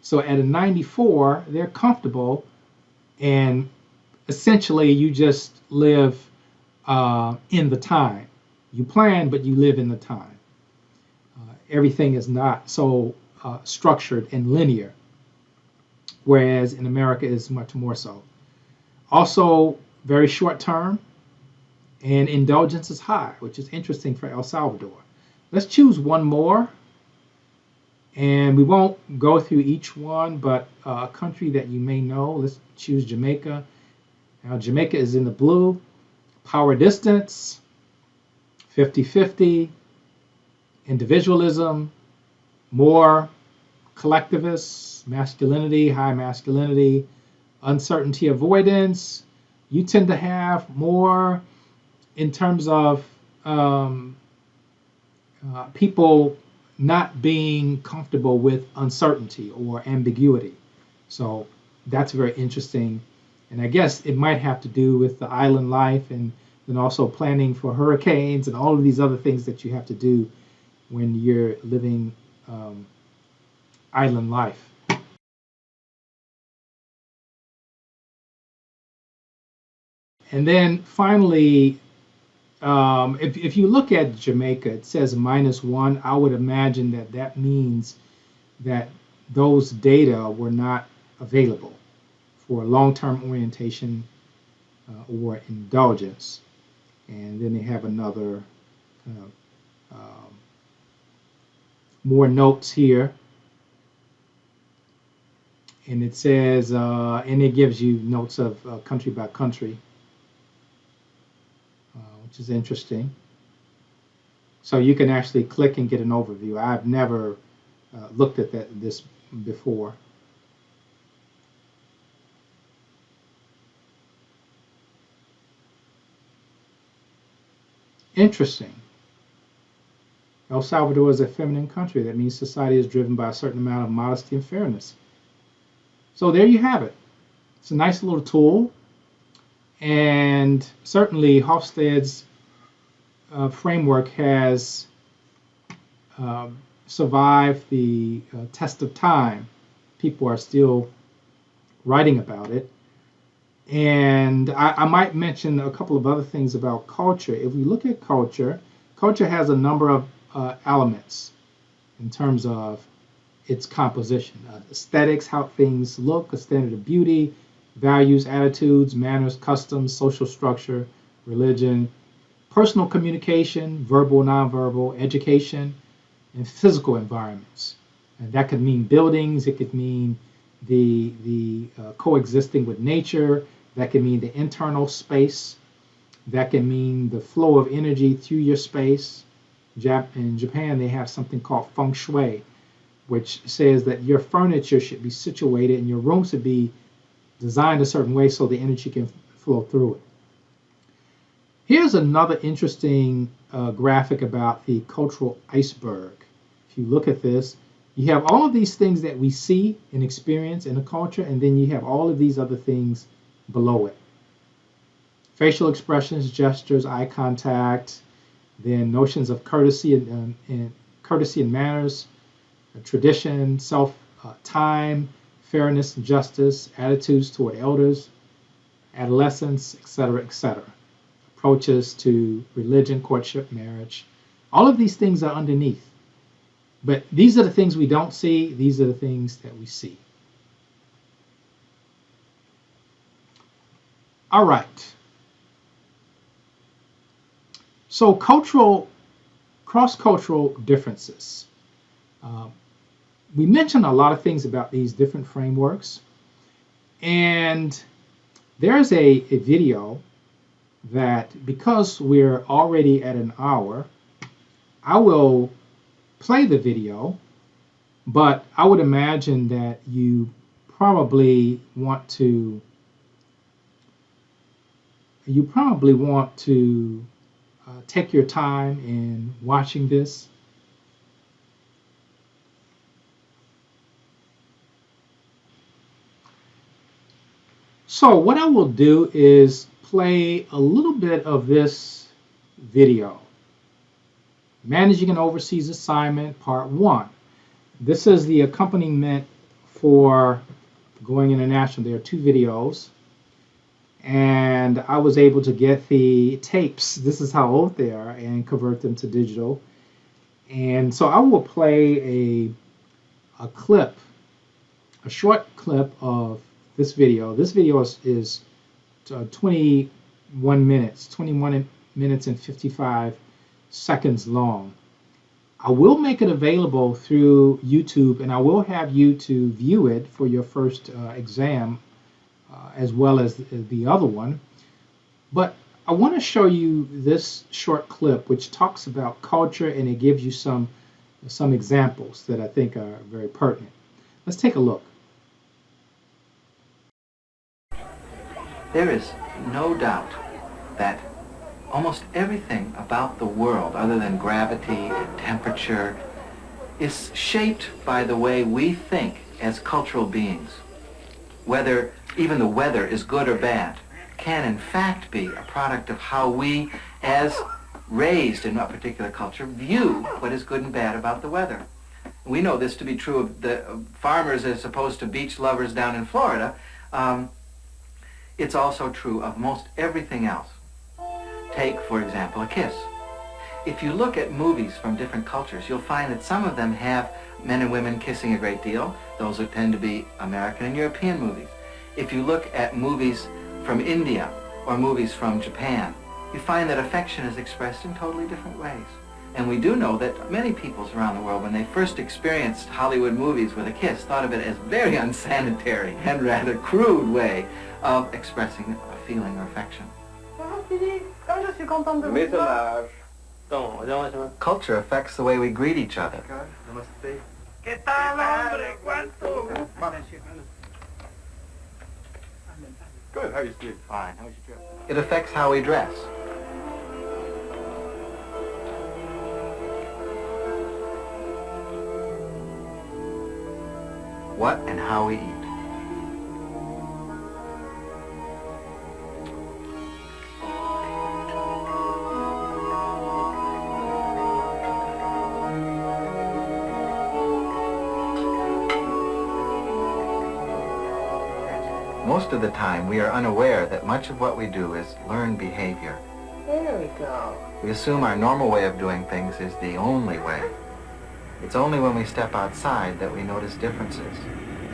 So at a 94, they're comfortable, and essentially you just live in the time. You plan, but you live in the time. Everything is not so structured and linear, whereas in America is much more so. Also, very short term, and indulgence is high, which is interesting for El Salvador. Let's choose one more. And we won't go through each one, but a country that you may know, let's choose Jamaica. Now, Jamaica is in the blue. Power, distance, 50-50. Individualism, more collectivist, masculinity, high masculinity. Uncertainty avoidance, you tend to have more in terms of people not being comfortable with uncertainty or ambiguity. So that's very interesting. And I guess it might have to do with the island life, and then also planning for hurricanes and all of these other things that you have to do when you're living island life. And then finally, if you look at Jamaica, it says -1. I would imagine that means that those data were not available for long-term orientation or indulgence. And then they have another more notes here. And it says, and it gives you notes of country by country. which is interesting. So you can actually click and get an overview. I've never looked at this before. Interesting. El Salvador is a feminine country. That means society is driven by a certain amount of modesty and fairness. So there you have it. It's a nice little tool. And certainly Hofstede's framework has survived the test of time. People are still writing about it. And I might mention a couple of other things about culture. If we look at culture, culture has a number of elements in terms of its composition. Aesthetics, how things look, a standard of beauty, values, attitudes, manners, customs, social structure, religion, personal communication, verbal, nonverbal, education, and physical environments. And that could mean buildings, it could mean the coexisting with nature, that can mean the internal space, that can mean the flow of energy through your space. In Japan, they have something called feng shui, which says that your furniture should be situated and your room should be designed a certain way so the energy can flow through it. Here's another interesting graphic about the cultural iceberg. If you look at this, you have all of these things that we see and experience in a culture, and then you have all of these other things below it. Facial expressions, gestures, eye contact, then notions of courtesy and manners, tradition, time, fairness and justice, attitudes toward elders, adolescence, etc., etc. Approaches to religion, courtship, marriage. All of these things are underneath. But these are the things we don't see. These are the things that we see. All right. So cross-cultural differences. We mentioned a lot of things about these different frameworks. And there's a video that, because we're already at an hour, I will play the video, but I would imagine that you probably want to take your time in watching this. So what I will do is play a little bit of this video. Managing an Overseas Assignment, Part 1. This is the accompaniment for going international. There are 2 videos. And I was able to get the tapes, this is how old they are, and convert them to digital. And so I will play a clip, a short clip of this video. This video is 21 minutes and 55 seconds long. I will make it available through YouTube, and I will have you to view it for your first exam, as well as the other one. But I want to show you this short clip which talks about culture, and it gives you some examples that I think are very pertinent. Let's take a look. There is no doubt that almost everything about the world, other than gravity and temperature, is shaped by the way we think as cultural beings. Whether even the weather is good or bad can in fact be a product of how we, as raised in a particular culture, view what is good and bad about the weather. We know this to be true of the farmers as opposed to beach lovers down in Florida. It's also true of most everything else. Take, for example, a kiss. If you look at movies from different cultures, you'll find that some of them have men and women kissing a great deal. Those would tend to be American and European movies. If you look at movies from India or movies from Japan, you find that affection is expressed in totally different ways. And we do know that many peoples around the world, when they first experienced Hollywood movies with a kiss, thought of it as very unsanitary and rather crude way of expressing a feeling or affection. Culture affects the way we greet each other. Good, how you sleep? Fine. How was your trip? It affects how we dress. What and how we eat. Most of the time, we are unaware that much of what we do is learned behavior. There we go. We assume our normal way of doing things is the only way. It's only when we step outside that we notice differences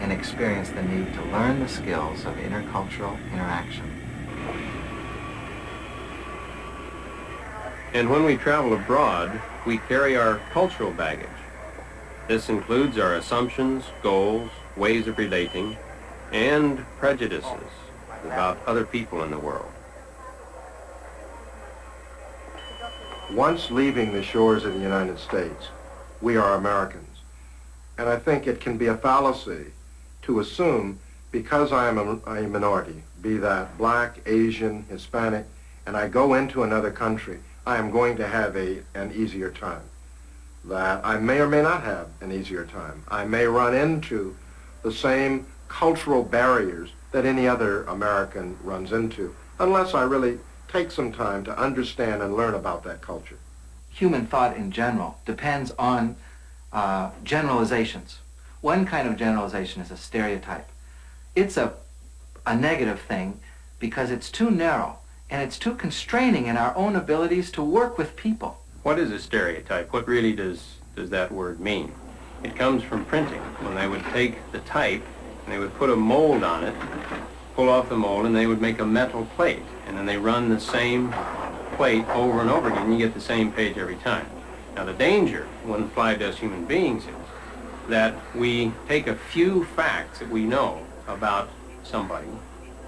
and experience the need to learn the skills of intercultural interaction. And when we travel abroad, we carry our cultural baggage. This includes our assumptions, goals, ways of relating, and prejudices about other people in the world. Once leaving the shores of the United States, we are Americans. And I think it can be a fallacy to assume because I am a minority, be that black, Asian, Hispanic, and I go into another country, I am going to have an easier time. That I may or may not have an easier time. I may run into the same cultural barriers that any other American runs into, unless I really take some time to understand and learn about that culture. Human thought in general depends on generalizations. One kind of generalization is a stereotype. It's a negative thing because it's too narrow and it's too constraining in our own abilities to work with people. What is a stereotype? What really does that word mean? It comes from printing, when they would take the type and they would put a mold on it, pull off the mold, and they would make a metal plate. And then they run the same plate over and over again, and you get the same page every time. Now the danger when applied to us human beings is that we take a few facts that we know about somebody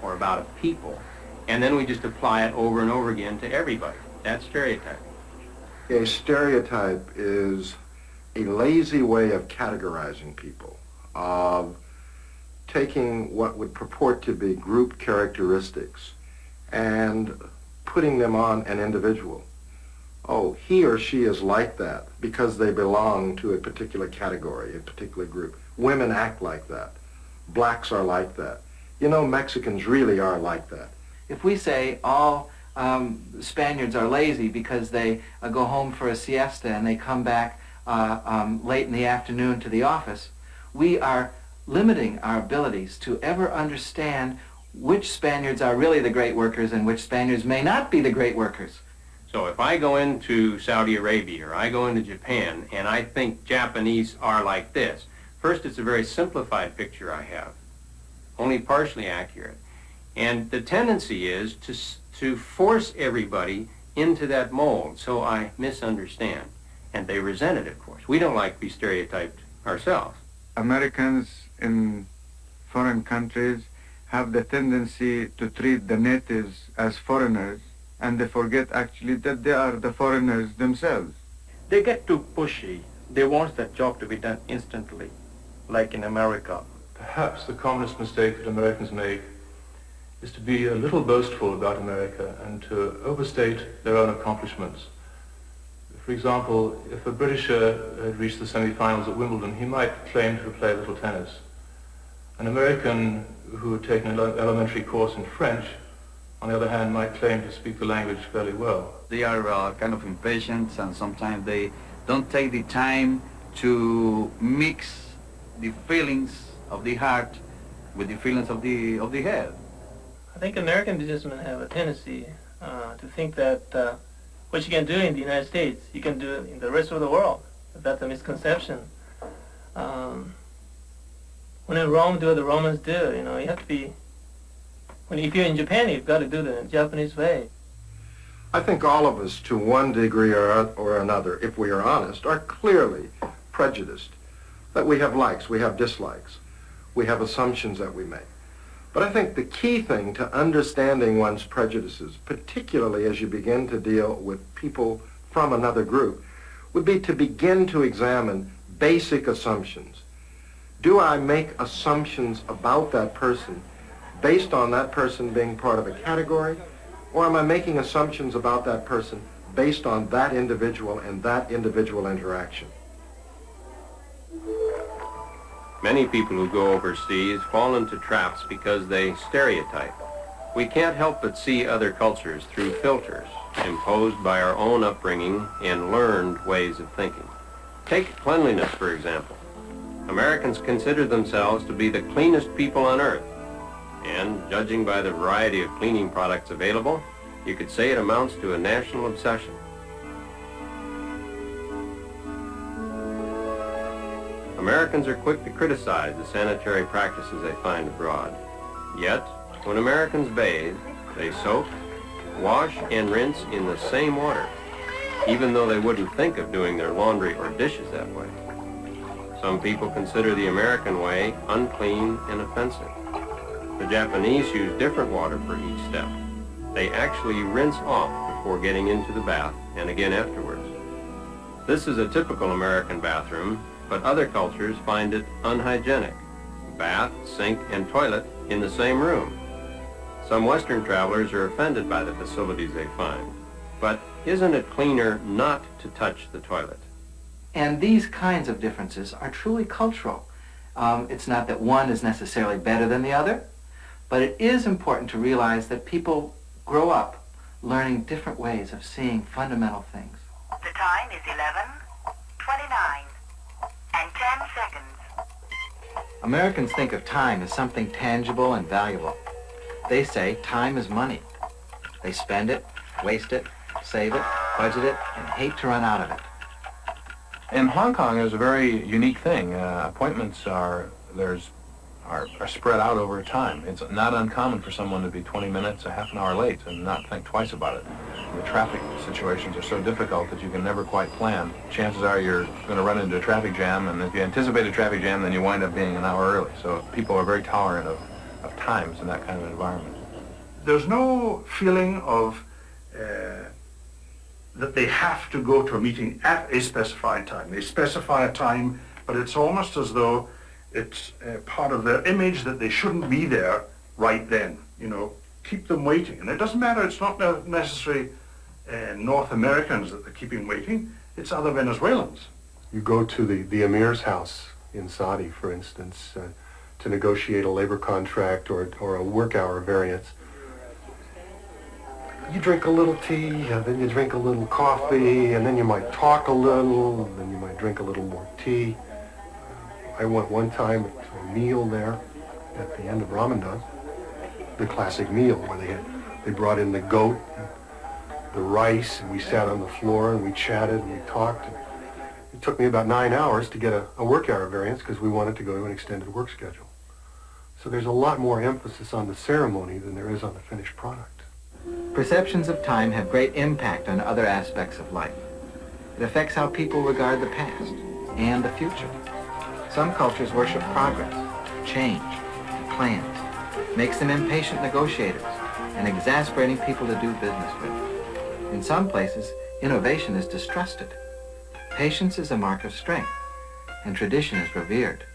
or about a people, and then we just apply it over and over again to everybody. That's stereotyping. A stereotype is a lazy way of categorizing people, of taking what would purport to be group characteristics and putting them on an individual. Oh, he or she is like that because they belong to a particular category, a particular group. Women act like that. Blacks are like that. You know, Mexicans really are like that. If we say all Spaniards are lazy because they go home for a siesta and they come back late in the afternoon to the office, we are limiting our abilities to ever understand which Spaniards are really the great workers and which Spaniards may not be the great workers. So if I go into Saudi Arabia or I go into Japan and I think Japanese are like this, first it's a very simplified picture I have, only partially accurate. And the tendency is to force everybody into that mold, so I misunderstand. And they resent it, of course. We don't like to be stereotyped ourselves. Americans in foreign countries have the tendency to treat the natives as foreigners, and they forget actually that they are the foreigners themselves. They get too pushy. They want that job to be done instantly, like in America. Perhaps the commonest mistake that Americans make is to be a little boastful about America and to overstate their own accomplishments. For example, if a Britisher had reached the semi-finals at Wimbledon, he might claim to have played a little tennis. An American who had taken an elementary course in French, on the other hand, might claim to speak the language fairly well. They are kind of impatient, and sometimes they don't take the time to mix the feelings of the heart with the feelings of the head. I think American businessmen have a tendency to think that what you can do in the United States, you can do in the rest of the world. That's a misconception. When in Rome, do what the Romans do. You know, you have to be. If you're in Japan, you've got to do the Japanese way. I think all of us, to one degree or another, if we are honest, are clearly prejudiced. That we have likes, we have dislikes, we have assumptions that we make. But I think the key thing to understanding one's prejudices, particularly as you begin to deal with people from another group, would be to begin to examine basic assumptions. Do I make assumptions about that person based on that person being part of a category, or am I making assumptions about that person based on that individual and that individual interaction? Many people who go overseas fall into traps because they stereotype. We can't help but see other cultures through filters imposed by our own upbringing and learned ways of thinking. Take cleanliness, for example. Americans consider themselves to be the cleanest people on earth, and judging by the variety of cleaning products available, you could say it amounts to a national obsession. Americans are quick to criticize the sanitary practices they find abroad. Yet, when Americans bathe, they soak, wash, and rinse in the same water, even though they wouldn't think of doing their laundry or dishes that way. Some people consider the American way unclean and offensive. The Japanese use different water for each step. They actually rinse off before getting into the bath and again afterwards. This is a typical American bathroom, but other cultures find it unhygienic. Bath, sink, and toilet in the same room. Some Western travelers are offended by the facilities they find. But isn't it cleaner not to touch the toilet? And these kinds of differences are truly cultural. It's not that one is necessarily better than the other, but it is important to realize that people grow up learning different ways of seeing fundamental things. The time is 11:29 and 10 seconds. Americans think of time as something tangible and valuable. They say time is money. They spend it, waste it, save it, budget it, and hate to run out of it. In Hong Kong, there's a very unique thing. Appointments are spread out over time. It's not uncommon for someone to be 20 minutes, a half an hour late and not think twice about it. The traffic situations are so difficult that you can never quite plan. Chances are you're going to run into a traffic jam, and if you anticipate a traffic jam, then you wind up being an hour early. So people are very tolerant of times in that kind of environment. There's no feeling of that they have to go to a meeting at a specified time. They specify a time, but it's almost as though it's part of their image that they shouldn't be there right then. You know, keep them waiting. And it doesn't matter, it's not necessarily North Americans that they're keeping waiting, it's other Venezuelans. You go to the Emir's house in Saudi, for instance, to negotiate a labor contract or a work hour variance. You drink a little tea, then you drink a little coffee, and then you might talk a little, and then you might drink a little more tea. I went one time to a meal there at the end of Ramadan, the classic meal where they brought in the goat, and the rice, and we sat on the floor and we chatted and we talked. And it took me about 9 hours to get a work hour variance because we wanted to go to an extended work schedule. So there's a lot more emphasis on the ceremony than there is on the finished product. Perceptions of time have great impact on other aspects of life. It affects how people regard the past and the future. Some cultures worship progress, change, and plans, makes them impatient negotiators and exasperating people to do business with. In some places, innovation is distrusted. Patience is a mark of strength, and tradition is revered.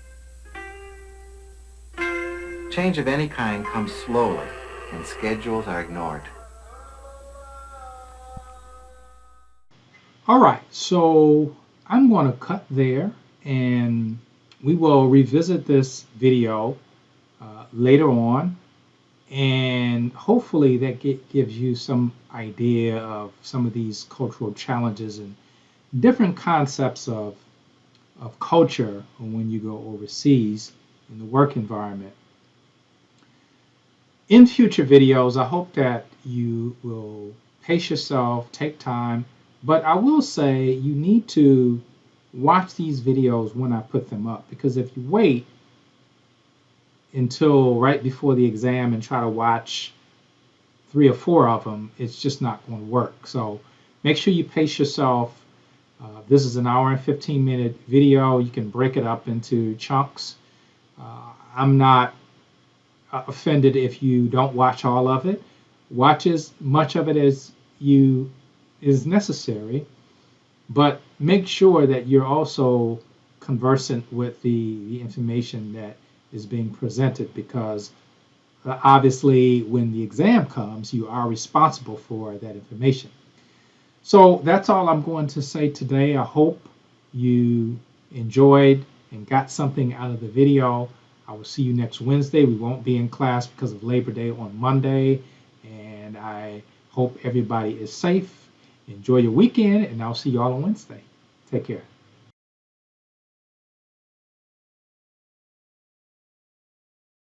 Change of any kind comes slowly, and schedules are ignored. All right, so I'm going to cut there, and we will revisit this video later on, and hopefully that gives you some idea of some of these cultural challenges and different concepts of culture when you go overseas in the work environment. In future videos, I hope that you will pace yourself, take time, but I will say you need to watch these videos when I put them up, because if you wait until right before the exam and try to watch 3 or 4 of them, it's just not going to work. So make sure you pace yourself. This is an hour and 15-minute video. You can break it up into chunks. I'm not offended if you don't watch all of it. Watch as much of it as you is necessary, but make sure that you're also conversant with the information that is being presented, because obviously when the exam comes, you are responsible for that information. So that's all I'm going to say today. I hope you enjoyed and got something out of the video. I will see you next Wednesday. We won't be in class because of Labor Day on Monday, and I hope everybody is safe. Enjoy your weekend, and I'll see you all on Wednesday. Take care.